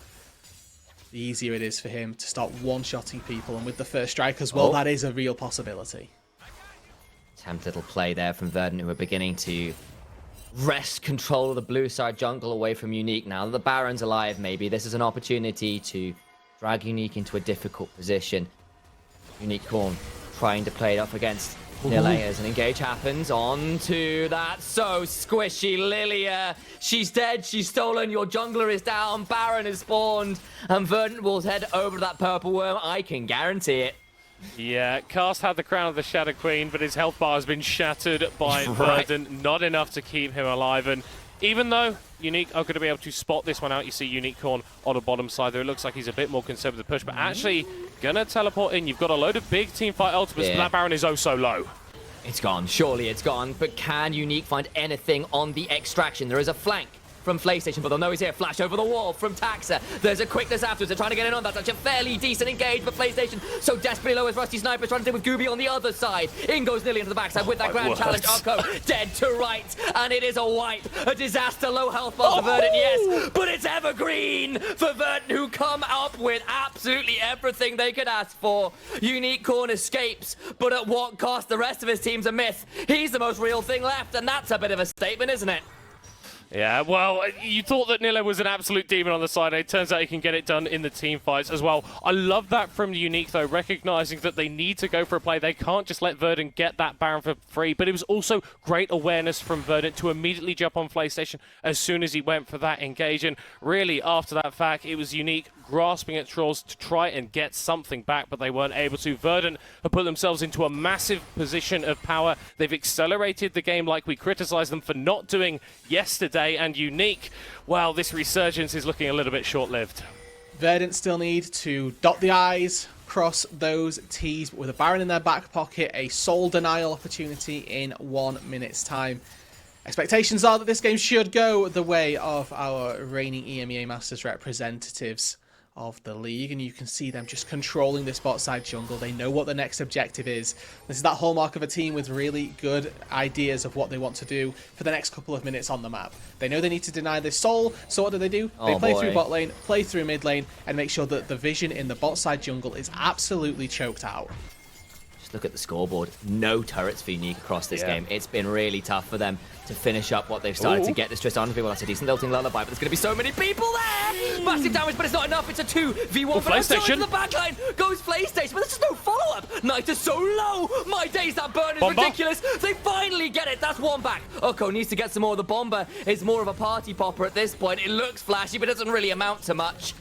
The easier it is for him to start one-shotting people. And with the first strike as well, that is a real possibility. Attempt little play there from Verdant, who are beginning to wrest control of the blue side jungle away from UniQ. Now that the Baron's alive, maybe this is an opportunity to drag UniQ into a difficult position. UniQ Corn trying to play it up against Nille as an engage happens. Onto that so squishy Lilia. She's dead, she's stolen, your jungler is down, Baron is spawned, and Verdant will head over to that purple worm. I can guarantee it. Yeah, Cast had the crown of the Shadow Queen, but his health bar has been shattered by Verdant. Not enough to keep him alive. And even though UniQ are going to be able to spot this one out, you see UniQ Corn on the bottom side there. It looks like he's a bit more concerned with the push, but actually going to teleport in. You've got a load of big team fight ultimates, but that Baron is oh so low. It's gone. Surely it's gone. But can UniQ find anything on the extraction? There is a flank from PlayStation, but they'll know he's here. Flash over the wall from Taxa. There's a quickness afterwards. They're trying to get in on that. That's a fairly decent engage, but PlayStation so desperately low as Rusty Sniper trying to deal with Gooby on the other side. In goes Nille into the backside with that grand challenge. Ukko dead to right, and it is a wipe. A disaster low health bar for Verdant, yes, but it's evergreen for Verdant, who come up with absolutely everything they could ask for. UniQ Corn escapes, but at what cost? The rest of his team's a myth. He's the most real thing left, and that's a bit of a statement, isn't it? Yeah, well, you thought that Nille was an absolute demon on the side. It turns out he can get it done in the team fights as well. I love that from UniQ, though, recognizing that they need to go for a play. They can't just let Verdant get that Baron for free. But it was also great awareness from Verdant to immediately jump on PlayStation as soon as he went for that engage. And really, after that fact, it was UniQ grasping at straws to try and get something back, but they weren't able to. Verdant have put themselves into a massive position of power. They've accelerated the game like we criticized them for not doing yesterday, and UniQ, well, this resurgence is looking a little bit short-lived. Verdant still need to dot the I's, cross those T's, but with a Baron in their back pocket, a soul denial opportunity in 1 minute's time. Expectations are that this game should go the way of our reigning EMEA Masters representatives of the league, and you can see them just controlling this bot side jungle. They know what the next objective is. This is that hallmark of a team with really good ideas of what they want to do for the next couple of minutes on the map. They know they need to deny this soul, so what do? They play through bot lane, play through mid lane, and make sure that the vision in the bot side jungle is absolutely choked out. Look at the scoreboard. No turrets for UniQ across this game. It's been really tough for them to finish up what they've started to get this Tristan people. That's a decent lilting lullaby, but there's going to be so many people there! Massive damage, but it's not enough. It's a 2v1. But also into the backline goes PlayStation, but there's just no follow-up. Knight is so low. My days, that burn is ridiculous. They finally get it. That's one back. Ukko needs to get some more. The Bomber is more of a party popper at this point. It looks flashy, but doesn't really amount to much.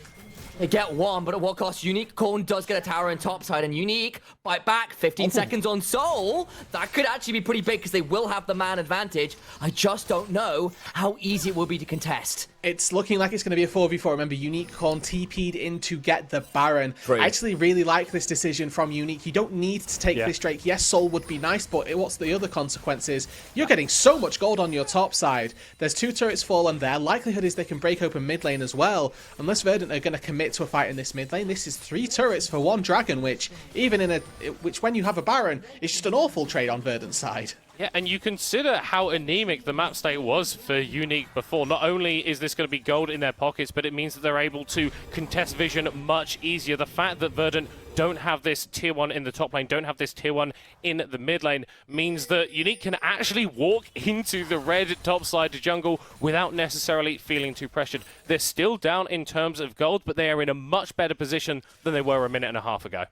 They get one, but at what cost? UniQ Corn does get a tower in topside, and UniQ bite back 15 seconds on Soul. That could actually be pretty big because they will have the man advantage. I just don't know how easy it will be to contest. It's looking like it's going to be a 4v4. Remember, UniQ Corn TP'd in to get the Baron. True. I actually really like this decision from UniQ. You don't need to take this Drake. Yes, Soul would be nice, but what's the other consequences? You're getting so much gold on your top side. There's 2 turrets fallen there. Likelihood is they can break open mid lane as well. Unless Verdant are going to commit to a fight in this mid lane, this is 3 turrets for 1 dragon, which when you have a Baron, is just an awful trade on Verdant's side. Yeah, and you consider how anemic the map state was for UniQ before. Not only is this going to be gold in their pockets, but it means that they're able to contest vision much easier. The fact that Verdant don't have this tier 1 in the top lane, don't have this tier 1 in the mid lane, means that UniQ can actually walk into the red topside jungle without necessarily feeling too pressured. They're still down in terms of gold, but they are in a much better position than they were a minute and a half ago.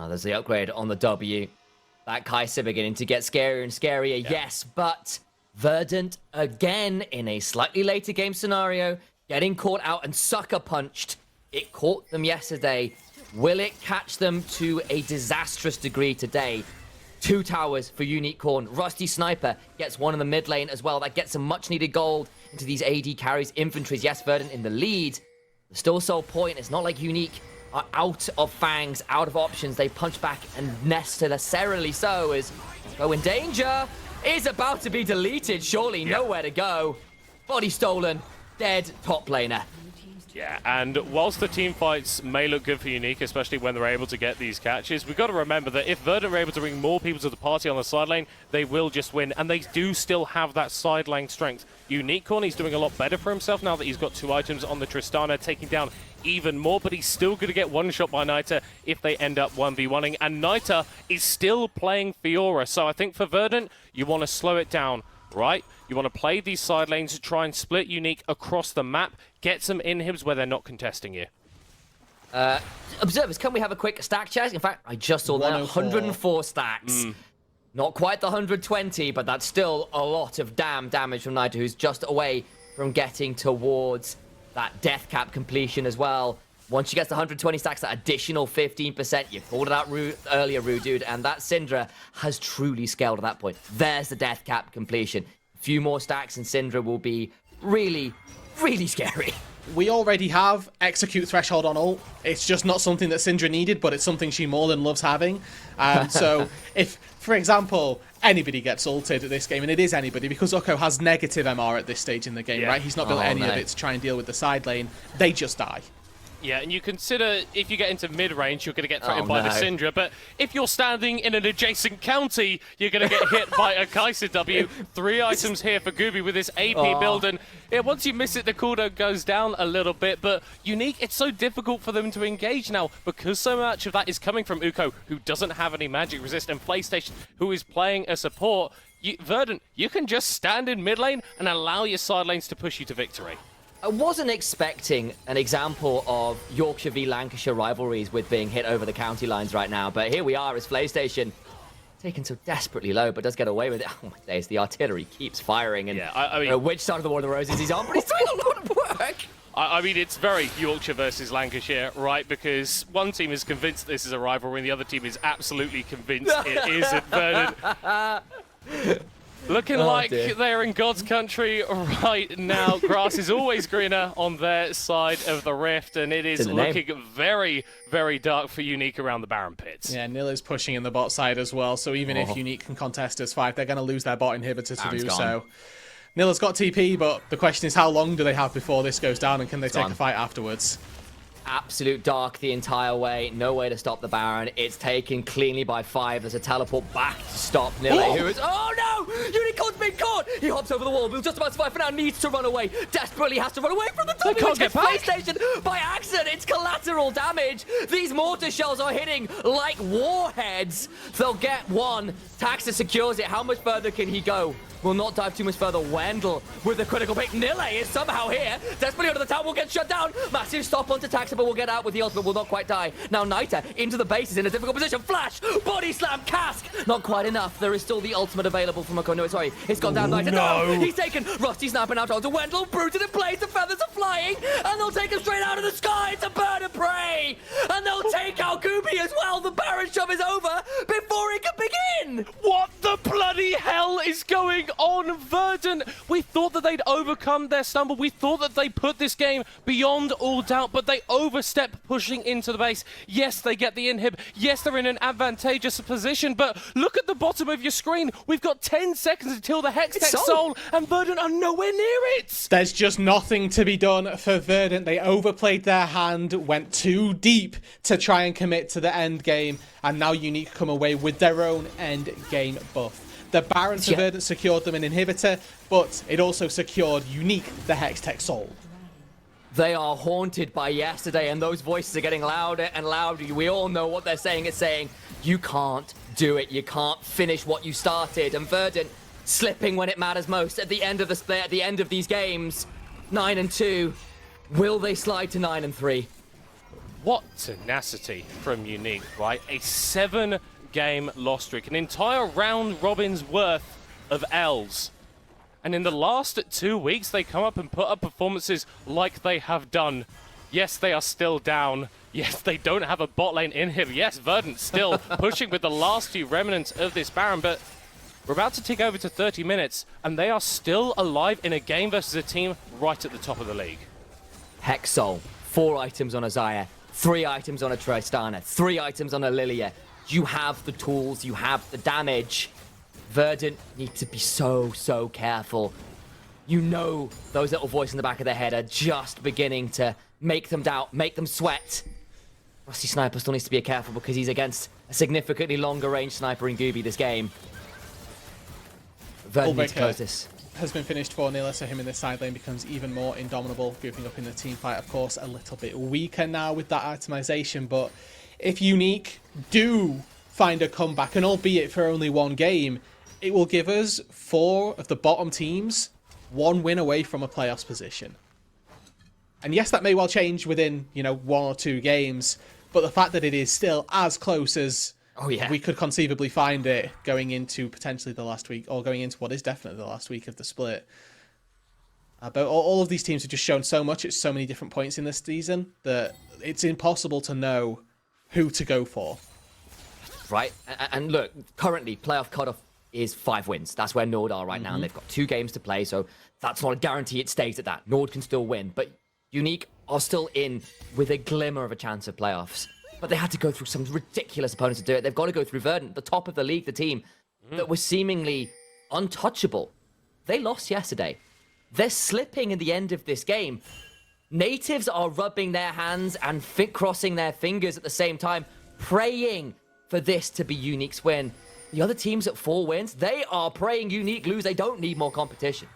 There's the upgrade on the W. That Kai'Sa beginning to get scarier and scarier, yes, but Verdant, again, in a slightly later game scenario, getting caught out and sucker punched. It caught them yesterday. Will it catch them to a disastrous degree today? 2 towers for UniQ Corn. Rusty Sniper gets one in the mid lane as well. That gets some much-needed gold into these AD carries, infantaries. Yes, Verdant in the lead. The still sole point. It's not like UniQ are out of fangs, out of options. They punch back, and necessarily so is Go in danger. Is about to be deleted. Surely nowhere to go. Body stolen. Dead top laner. Yeah, and whilst the team fights may look good for UniQ, especially when they're able to get these catches, we've got to remember that if Verdant are able to bring more people to the party on the side lane, they will just win, and they do still have that side lane strength. UniQ, he's doing a lot better for himself now that he's got 2 items on the Tristana, taking down even more, but he's still going to get one shot by Nita if they end up 1v1ing, and Nita is still playing Fiora, so I think for Verdant, you want to slow it down, right? You want to play these side lanes to try and split UniQ across the map, get some inhibs where they're not contesting you. Observers, can we have a quick stack check? In fact, I just saw that 104 stacks. Not quite the 120, but that's still a lot of damage from Nita, who's just away from getting towards that death cap completion as well. Once she gets to 120 stacks, that additional 15%, you called it out earlier, Rude Dude, and that Syndra has truly scaled at that point. There's the death cap completion. A few more stacks and Syndra will be really, really scary. We already have execute threshold on ult. It's just not something that Syndra needed, but it's something she more than loves having. So if, for example, anybody gets ulted at this game, and it is anybody, because UniQ has negative MR at this stage in the game, right? He's not built any of it to try and deal with the side lane. They just die. Yeah, and you consider if you get into mid-range, you're going to get threatened by the Syndra, but if you're standing in an adjacent county, you're going to get hit by a Kai'Sa W. 3 items here for Gooby with this AP build, and once you miss it, the cooldown goes down a little bit, but UniQ, it's so difficult for them to engage now, because so much of that is coming from UniQ, who doesn't have any magic resist, and PlayStation, who is playing a support. Verdant, you can just stand in mid lane and allow your side lanes to push you to victory. I wasn't expecting an example of Yorkshire v Lancashire rivalries with being hit over the county lines right now, but here we are as PlayStation taken so desperately low, but does get away with it. Oh my days, the artillery keeps firing, and I mean, which side of the War of the Roses he's on, but he's doing a lot of work. I mean, it's very Yorkshire versus Lancashire, right? Because one team is convinced this is a rivalry, and the other team is absolutely convinced it isn't. Verdant. Looking like they're in God's country right now. Grass is always greener on their side of the rift, and it is looking very, very dark for UniQ around the Baron pits. Yeah, Nil is pushing in the bot side as well, so even if UniQ can contest as 5, they're going to lose their bot inhibitor to do so. Nilla's got TP, but the question is how long do they have before this goes down, and can they take a fight afterwards? Absolute dark the entire way. No way to stop the Baron. It's taken cleanly by 5. There's a teleport back to stop Nille, who is... Oh no! UniQ's been caught! He hops over the wall. He's just about to survive for now. Needs to run away. Desperately has to run away from the top. Can't get back. PlayStation by accident. It's collateral damage. These mortar shells are hitting like warheads. They'll get one. Taxa secures it. How much further can he go? Will not dive too much further. Wendell with the critical pick. Nille is somehow here. Desperately under the tower. Will get shut down. Massive stop onto Taxa, but will get out with the ultimate. Will not quite die. Now Nita into the base is in a difficult position. Flash. Body slam. Cask. Not quite enough. There is still the ultimate available from Mako. No, sorry. It's gone down. Nita. No. He's taken. Rusty snapping out onto Wendell. Bruted in place. The feathers are flying. And they'll take him straight out of the sky. It's a bird of prey. And they'll take out Gooby as well. The Baron shove is over before it can begin. What the bloody hell is going on, Verdant? We thought that they'd overcome their stumble. We thought that they put this game beyond all doubt, but they overstep pushing into the base. Yes, they get the inhib. Yes, they're in an advantageous position, but look at the bottom of your screen. We've got 10 seconds until the Hextech Soul, and Verdant are nowhere near it. There's just nothing to be done for Verdant. They overplayed their hand, went too deep to try and commit to the end game, and now UniQ come away with their own end game buff. The Baron for Verdant secured them an inhibitor, but it also secured UniQ the Hextech Soul. They are haunted by yesterday, and those voices are getting louder and louder. We all know what they're saying. It's saying, you can't do it. You can't finish what you started. And Verdant slipping when it matters most at the end of the split, at the end of these games. 9-2. Will they slide to 9-3? What tenacity from UniQ, right? A 7-game loss streak, an entire round robin's worth of L's. And in the last 2 weeks, they come up and put up performances like they have done. Yes, they are still down. Yes, they don't have a bot lane inhib. Yes, Verdant still pushing with the last few remnants of this Baron, but we're about to tick over to 30 minutes, and they are still alive in a game versus a team right at the top of the league. Hex Soul, 4 items on a Xayah, 3 items on a Tristana, 3 items on a Lilia. You have the tools, you have the damage. Verdant need to be so careful. You know those little voices in the back of their head are just beginning to make them doubt, make them sweat. Rusty Sniper still needs to be careful because he's against a significantly longer range sniper in Gooby this game. Verdant needs to close this. Has been finished for Nilla, so him in this side lane becomes even more indomitable, grouping up in the team fight, of course, a little bit weaker now with that itemization, but if UniQ do find a comeback, and albeit for only one game, it will give us 4 of the bottom teams 1 win away from a playoffs position. And yes, that may well change within, 1 or 2 games, but the fact that it is still as close as we could conceivably find it going into potentially the last week, or going into what is definitely the last week of the split. But all of these teams have just shown so much at so many different points in this season that it's impossible to know who to go for. Right, and look, currently playoff cutoff is 5 wins. That's where Nord are right now, and they've got 2 games to play, so that's not a guarantee it stays at that. Nord can still win, but UniQ are still in with a glimmer of a chance of playoffs. But they had to go through some ridiculous opponents to do it. They've got to go through Verdant, the top of the league, the team that was seemingly untouchable. They lost yesterday. They're slipping in the end of this game. Natives are rubbing their hands and crossing their fingers at the same time, praying for this to be UniQ's win. The other teams at 4 wins, they are praying UniQ lose. They don't need more competition.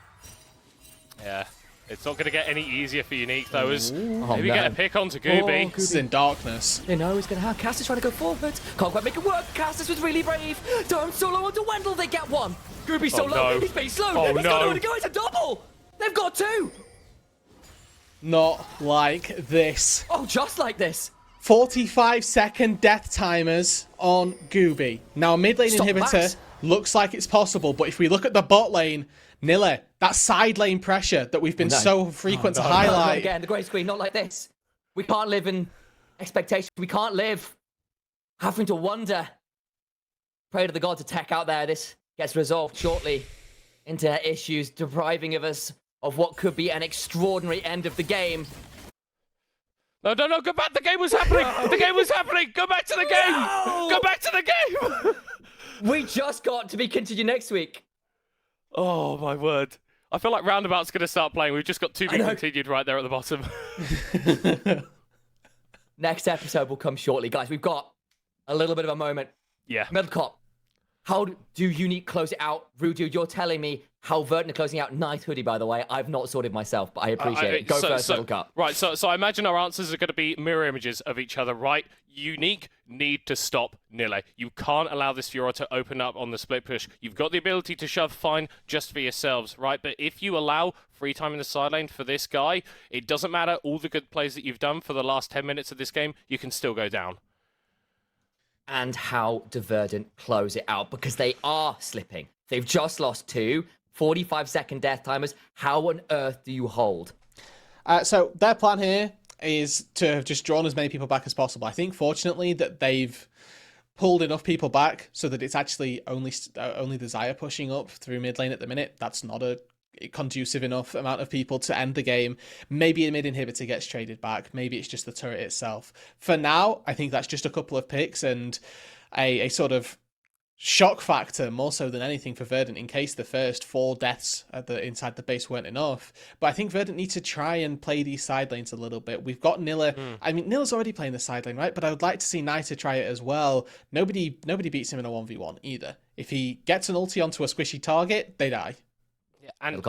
Yeah. It's not going to get any easier for UniQ, though, as maybe get a pick onto Gooby. This is in darkness. They know he's going to have Castus trying to go forward. Can't quite make it work. Castus was really brave. Don't solo onto Wendell. They get 1. Gooby so low. No. He's being slowed. Oh, He's got nowhere to go. It's a double. They've got 2. Not like this. Oh, just like this. 45-second death timers on Gooby. Now, a mid lane inhibitor Max. looks like it's possible, but if we look at the bot lane, Nilla, that side lane pressure that we've been so frequent to highlight. Not again, the Grey Screen, not like this. We can't live in expectation. We can't live having to wonder. Pray to the gods of tech out there. This gets resolved shortly into issues depriving of us of what could be an extraordinary end of the game. No, go back. The game was happening. The game was happening. Go back to the game. No! Go back to the game. We just got to be continued next week. Oh, my word. I feel like Roundabout's going to start playing. We've just got to be continued right there at the bottom. Next episode will come shortly. Guys, we've got a little bit of a moment. Yeah. Middlecop, how do UniQ close it out? Rudu, you're telling me how Verdant are closing out. Nice hoodie, by the way. I've not sorted myself, but I appreciate it. Go first, Middlecop. Right, so I imagine our answers are going to be mirror images of each other, right? UniQ need to stop Nille. You can't allow this Fiora to open up on the split push. You've got the ability to shove, fine, just for yourselves, right? But if you allow free time in the side lane for this guy, it doesn't matter all the good plays that you've done for the last 10 minutes of this game, you can still go down. And how do Verdant close it out? Because they are slipping. They've just lost 2 45-second death timers. How on earth do you hold? So their plan here is to have just drawn as many people back as possible. I think, fortunately, that they've pulled enough people back so that it's actually only the Xayah pushing up through mid lane at the minute. That's not a conducive enough amount of people to end the game. Maybe a mid inhibitor gets traded back. Maybe it's just the turret itself. For now, I think that's just a couple of picks and a sort of shock factor more so than anything for Verdant in case the first 4 deaths inside the base weren't enough. But I think Verdant need to try and play these side lanes a little bit. We've got Nilla. I mean, Nilla's already playing the side lane, right? But I would like to see Nita try it as well. Nobody beats him in a 1v1 either. If he gets an ulti onto a squishy target, they die. Yeah, and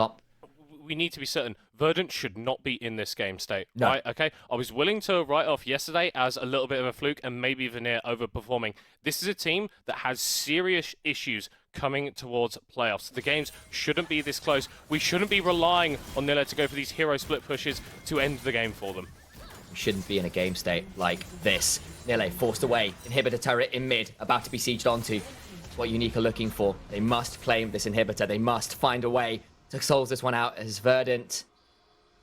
we need to be certain Verdant should not be in this game state, right? Okay, I was willing to write off yesterday as a little bit of a fluke and maybe Veneer overperforming. This is a team that has serious issues coming towards playoffs. The games shouldn't be this close. We shouldn't be relying on Nilla to go for these hero split pushes to end the game for them. We shouldn't be in a game state like this. Nille forced away, inhibitor turret in mid, about to be sieged onto. It's what UniQ are looking for. They must claim this inhibitor. They must find a way to solve this one out as Verdant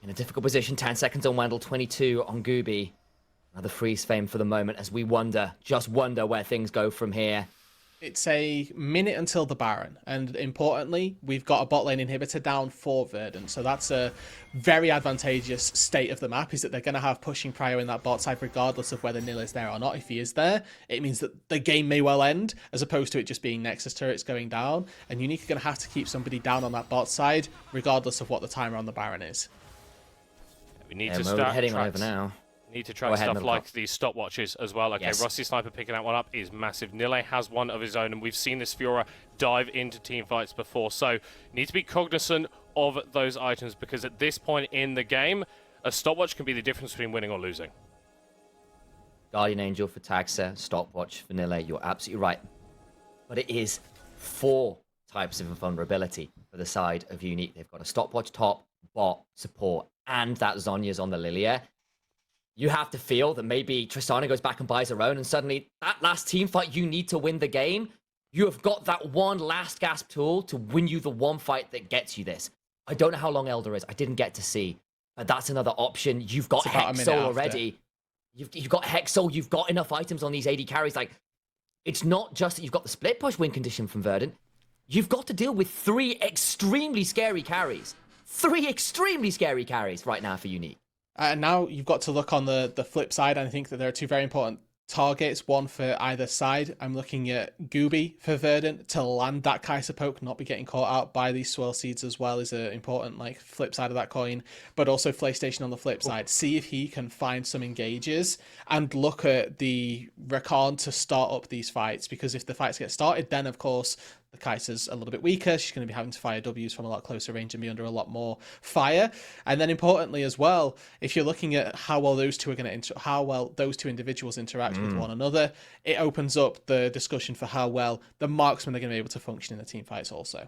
in a difficult position. 10 seconds on Wendell, 22 on Gooby. Another freeze fame for the moment as we just wonder where things go from here. It's a minute until the Baron, and importantly, we've got a bot lane inhibitor down for Verdant, so that's a very advantageous state of the map, is that they're going to have pushing prio in that bot side regardless of whether Nil is there or not. If he is there, it means that the game may well end, as opposed to it just being Nexus turrets going down, and UniQ are going to have to keep somebody down on that bot side, regardless of what the timer on the Baron is. We need Yeah, to we're start heading on track over now. Need to Go track ahead, stuff Middle like Cup. these stopwatches as well. Okay, Yes. Rusty Sniper picking that one up is massive. Nile has one of his own, and we've seen this Fiora dive into team fights before. So, need to be cognizant of those items, because at this point in the game, a stopwatch can be the difference between winning or losing. Guardian Angel for Taxa, stopwatch for Nile. You're absolutely right. But it is 4 types of vulnerability for the side of UniQ. They've got a stopwatch top, bot, support, and that Zhonya's on the Lilia. You have to feel that maybe Tristana goes back and buys her own, and suddenly that last team fight, you need to win the game. You have got that one last gasp tool to win you the one fight that gets you this. I don't know how long Elder is. I didn't get to see. But that's another option. You've got Hexol already. You've got Hexol. You've got enough items on these AD carries. Like, it's not just that you've got the split push win condition from Verdant. You've got to deal with 3 extremely scary carries. 3 extremely scary carries right now for UniQ. And now you've got to look on the flip side, and I think that there are 2 very important targets, one for either side. I'm looking at Gooby for Verdant to land that Kai'Sa poke, not be getting caught out by these swirl seeds as well, is an important like flip side of that coin. But also PlayStation on the flip side, see if he can find some engages and look at the Rakan to start up these fights, because if the fights get started, then of course the Kai'Sa's a little bit weaker. She's going to be having to fire Ws from a lot closer range and be under a lot more fire. And then importantly as well, if you're looking at how well those two are going to how well those 2 individuals interact with one another, it opens up the discussion for how well the marksmen are going to be able to function in the team fights also.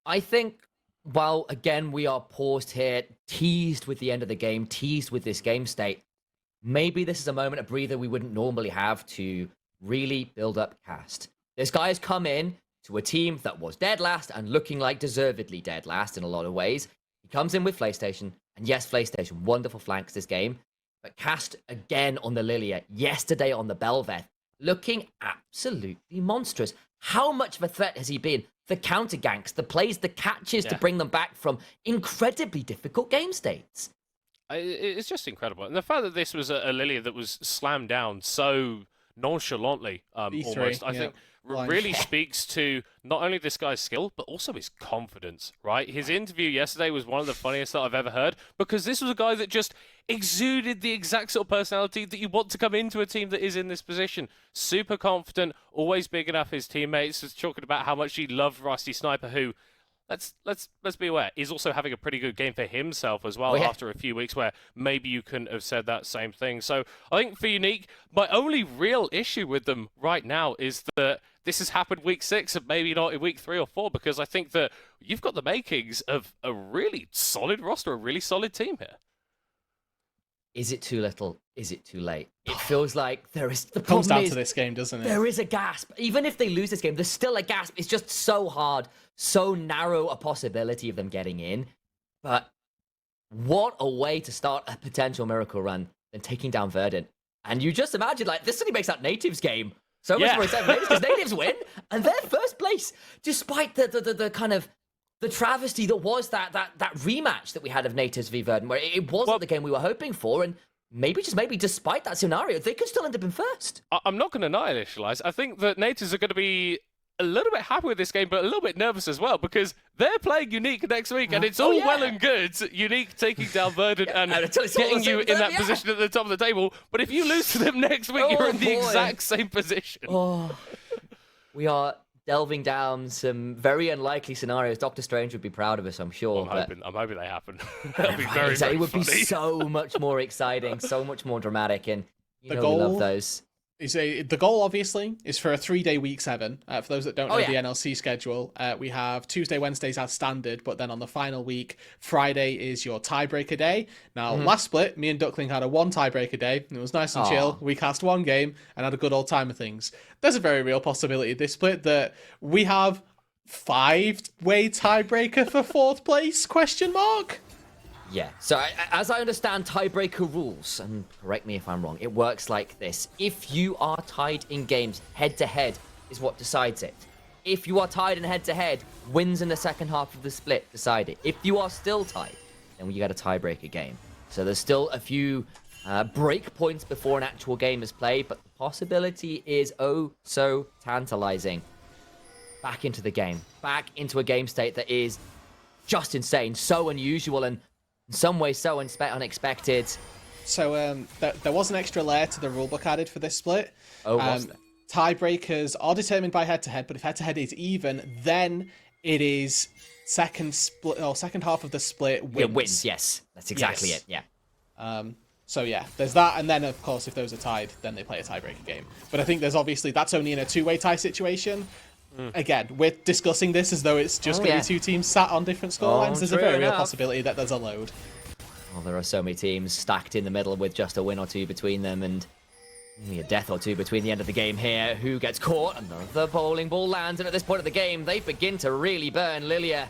I think, while again we are paused here, teased with the end of the game, teased with this game state, maybe this is a moment, a breather we wouldn't normally have to really build up cast. This guy has come in to a team that was dead last and looking like deservedly dead last in a lot of ways. He comes in with PlayStation, and yes, PlayStation, wonderful flanks this game, but cast again on the Lilia, yesterday on the Belveth, looking absolutely monstrous. How much of a threat has he been? The counter ganks, the plays, the catches to bring them back from incredibly difficult game states. It's just incredible. And the fact that this was a Lilia that was slammed down so nonchalantly, almost, I think really speaks to not only this guy's skill, but also his confidence, right? His interview yesterday was one of the funniest that I've ever heard, because this was a guy that just exuded the exact sort of personality that you want to come into a team that is in this position. Super confident, always big enough his teammates, was talking about how much he loved Rusty Sniper, who, let's be aware, is also having a pretty good game for himself as well, after a few weeks where maybe you couldn't have said that same thing. So I think for UniQ, my only real issue with them right now is that this has happened week 6 and maybe not in week 3 or 4, because I think that you've got the makings of a really solid roster, a really solid team here. Is it too little? Is it too late? It feels like there is... The comes down is, to this game, doesn't it? There is a gasp. Even if they lose this game, there's still a gasp. It's just so hard, so narrow a possibility of them getting in. But what a way to start a potential miracle run than taking down Verdant. And you just imagine, like, this suddenly makes that Natives game so much more exciting, because Natives win, and they're first place, despite the kind of the travesty that was that rematch that we had of Natives v Verdant, where it wasn't the game we were hoping for, and maybe despite that scenario, they could still end up in first. I'm not going to initialize. I think that Natives are going to be a little bit happy with this game, but a little bit nervous as well, because they're playing UniQ next week, and it's all well and good, UniQ taking down Verdant and getting you in that position at the top of the table, but if you lose to them next week, you're in the exact same position. We are delving down some very unlikely scenarios. Doctor Strange would be proud of us, I'm sure. I'm hoping they happen. That'd be very, very It would funny. be so much more exciting, so much more dramatic, and we love those. The goal, obviously, is for a 3-day week 7. For those that don't know the NLC schedule, we have Tuesday, Wednesdays as standard, but then on the final week, Friday is your tiebreaker day. Now, last split, me and Duckling had a 1 tiebreaker day, and it was nice and chill. We cast 1 game and had a good old time of things. There's a very real possibility this split that we have 5-way tiebreaker for 4th place, question mark? Yeah, so as I understand tiebreaker rules, and correct me if I'm wrong, it works like this. If you are tied in games, head-to-head is what decides it. If you are tied in head-to-head, wins in the second half of the split decide it. If you are still tied, then you get a tiebreaker game. So there's still a few break points before an actual game is played, but the possibility is oh so tantalizing. Back into the game. Back into a game state that is just insane, so unusual, and In some ways, so unexpected. So there was an extra layer to the rulebook added for this split. Oh, was there? Tiebreakers are determined by head-to-head, but if head-to-head is even, then it is second half of the split wins. Yeah, wins. Yes, that's exactly Yes. it. Yeah. So yeah, there's that, and then of course if those are tied, then they play a tiebreaker game. But I think there's obviously that's only in a two-way tie situation. Again, we're discussing this as though it's just going to be two teams sat on different scorelines. There's a true very real enough. possibility that there's a load. Well, there are so many teams stacked in the middle with just a win or two between them, and only a death or two between the end of the game here. Who gets caught? Another bowling ball lands, and at this point of the game, they begin to really burn. Lilia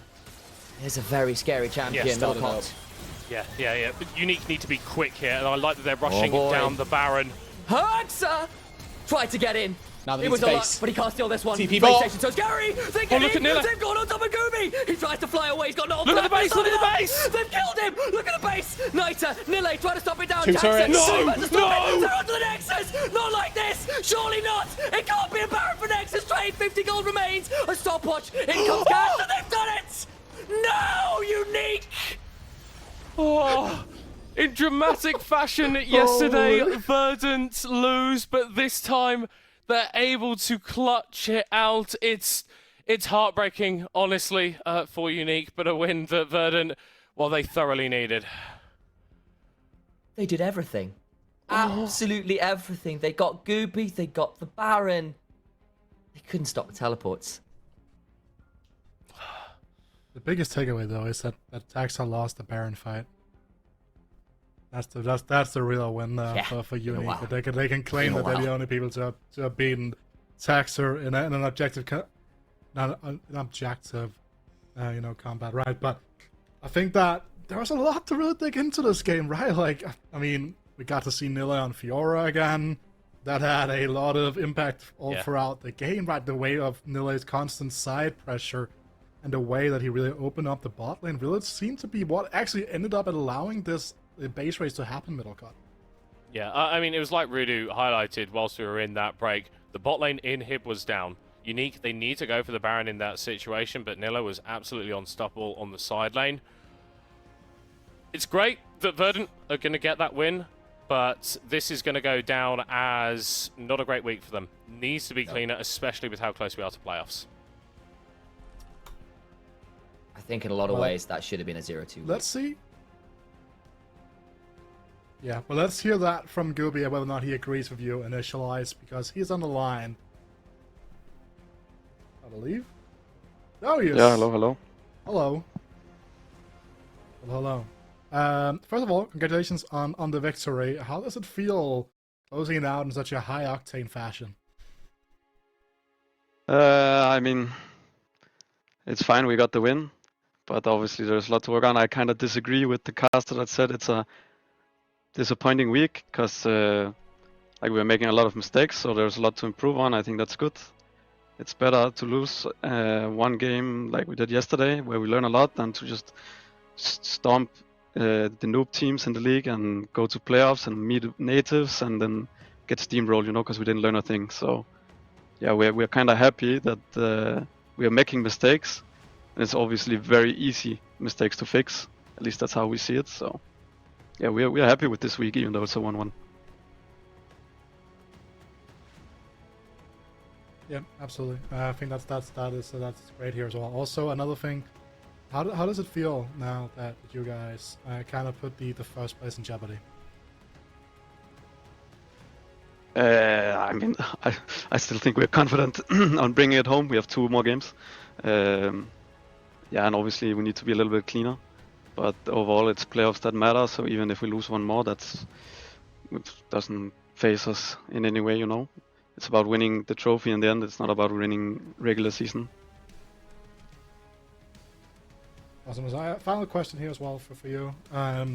is a very scary champion. Yes, no started up. pot. Yeah. But UniQ need to be quick here, and I like that they're rushing boy. down the Baron. Hexa tried to get in. Now they It need was to a lot, base. but he can't steal this one. TP ball. PlayStation, so scary. They get look in. at Nilla. They've gone on top of Gooby. He tries to fly away. He's got no. Look at the base, look at the base. They've killed him. Look at the base. Nita, Nille trying to stop it down. Two Jackson, turrets. No, trying to stop no. it. They're onto the Nexus. Not like this. Surely not. It can't be a Baron for Nexus trade. 50 gold remains. A stopwatch. In comes Cash, and they've done it. No, UniQ. Oh, in dramatic fashion yesterday, Verdant lose, but this time they're able to clutch it out. It's heartbreaking, honestly, for UniQ, but a win that Verdant, well, they thoroughly needed. They did everything. Absolutely everything. They got Gooby. They got the Baron. They couldn't stop the teleports. The biggest takeaway though is that Taxa lost the Baron fight. That's the real win for UniQ. Wow. They can claim that they're the only people to have beaten Taxa in an objective, combat, right? But I think that there was a lot to really dig into this game, right? Like, I mean, we got to see Nilla on Fiora again. That had a lot of impact all throughout the game, right? The way of Nilla's constant side pressure and the way that he really opened up the bot lane really seemed to be what actually ended up allowing this base race to happen, Middlecott. Yeah, I mean, it was like Rudu highlighted whilst we were in that break. The bot lane inhib was down. UniQ, they need to go for the Baron in that situation, but Nilla was absolutely unstoppable on the side lane. It's great that Verdant are going to get that win, but this is going to go down as not a great week for them. Needs to be cleaner, especially with how close we are to playoffs. I think in a lot of ways that should have been a 0-2. Let's see. Yeah, well, let's hear that from Gooby, whether or not he agrees with you, initialize, because he's on the line. I believe. Oh, he is. Yeah, hello. Hello. Hello. First of all, congratulations on the victory. How does it feel closing it out in such a high-octane fashion? I mean, it's fine, we got the win, but obviously there's a lot to work on. I kind of disagree with the caster that said it's a disappointing week, because like we're making a lot of mistakes, so there's a lot to improve on. I think that's good. It's better to lose one game like we did yesterday, where we learn a lot, than to just stomp the noob teams in the league and go to playoffs and meet natives and then get steamrolled, because we didn't learn a thing. So yeah, we're kind of happy that we are making mistakes, and it's obviously very easy mistakes to fix. At least that's how we see it. So yeah, we're happy with this week, even though it's a 1-1. Yeah, absolutely. I think that's great here as well. Also, another thing, how does it feel now that you guys kind of put the first place in jeopardy? I mean, I still think we're confident on bringing it home. We have 2 more games. Yeah, and obviously we need to be a little bit cleaner. But overall, it's playoffs that matter. So even if we lose one more, it doesn't phase us in any way, It's about winning the trophy in the end. It's not about winning regular season. Awesome. So final question here as well for you. A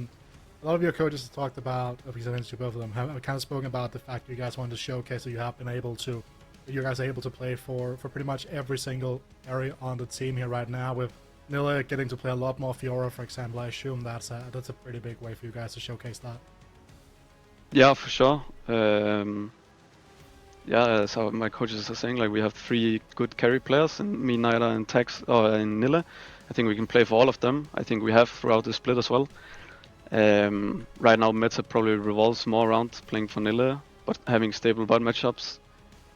lot of your coaches have talked about, because I've interviewed both of them, have kind of spoken about the fact that you guys wanted to showcase that you guys are able to play for pretty much every single area on the team here right now, with Nilla getting to play a lot more Fiora, for example. I assume that's a pretty big way for you guys to showcase that. Yeah, for sure. Yeah, so my coaches are saying, like, we have 3 good carry players, in me, Nida, and Tax, or in Nilla. I think we can play for all of them. I think we have throughout the split as well. Right now, meta probably revolves more around playing vanilla, but having stable bot matchups.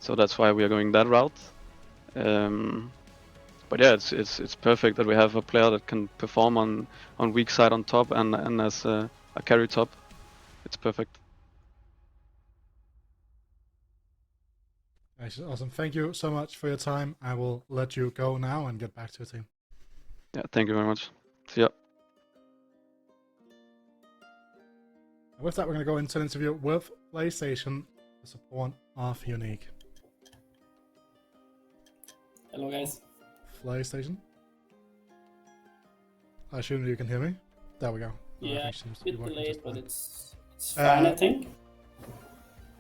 So that's why we are going that route. But yeah, it's perfect that we have a player that can perform on weak side on top and as a carry top. It's perfect. Nice, awesome. Thank you so much for your time. I will let you go now and get back to your team. Yeah, thank you very much. See ya. And with that, we're going to go into an interview with PlayStation, the support of UniQ. Hello, guys. PlayStation. I assume you can hear me. There we go. Yeah, Everything seems to be bit working delayed, just but fine. it's fine, I think.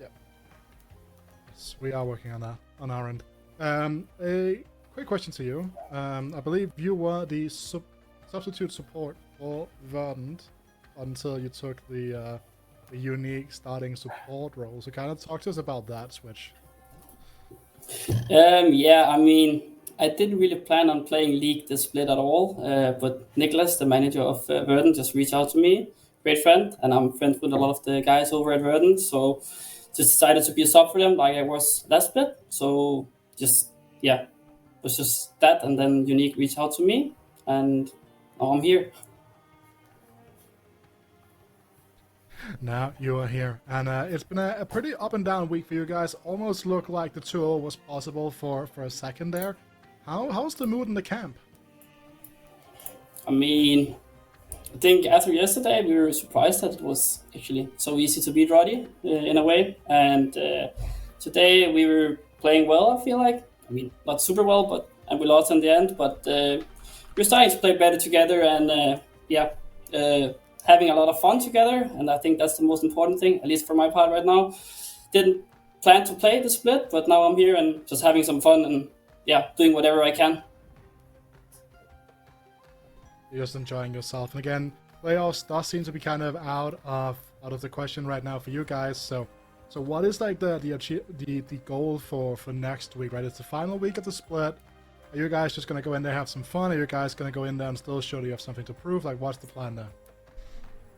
Yes, we are working on that on our end. A quick question to you. I believe you were the substitute support for Verdant until you took the UniQ starting support role. So kind of talk to us about that switch. Yeah, I mean, I didn't really plan on playing League this split at all, but Nicholas, the manager of Verdant, just reached out to me. Great friend, and I'm friends with a lot of the guys over at Verdant, so just decided to be a sub for them like I was last split. So just, yeah, it was just that, and then UniQ reached out to me, and now I'm here. Now you are here, and it's been a pretty up and down week for you guys. Almost looked like the 2-0 was possible for a second there. How's the mood in the camp? I mean, I think after yesterday, we were surprised that it was actually so easy to beat Roddy in a way. And today we were playing well, I feel like. I mean, not super well, and we lost in the end. But we're starting to play better together and, having a lot of fun together. And I think that's the most important thing, at least for my part right now. Didn't plan to play the split, but now I'm here and just having some fun and, doing whatever I can. You're just enjoying yourself. And again, playoffs does seem to be kind of out of the question right now for you guys. So what is like the goal for next week, right? It's the final week of the split. Are you guys just gonna go in there, have some fun? Are you guys gonna go in there and still show that you have something to prove? Like, what's the plan there?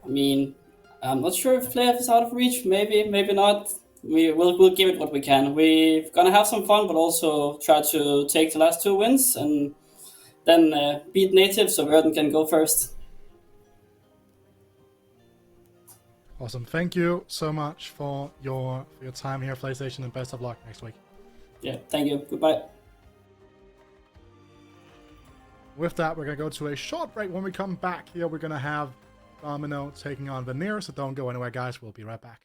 I mean, I'm not sure if playoff is out of reach. Maybe, maybe not. We'll give it what we can. We're gonna have some fun, but also try to take the last 2 wins and then beat Native so Verdant can go first. Awesome. Thank you so much for your time here, PlayStation, and best of luck next week. Yeah, thank you. Goodbye. With that, we're going to go to a short break. When we come back here, we're going to have Domino taking on Veneer, so don't go anywhere, guys. We'll be right back.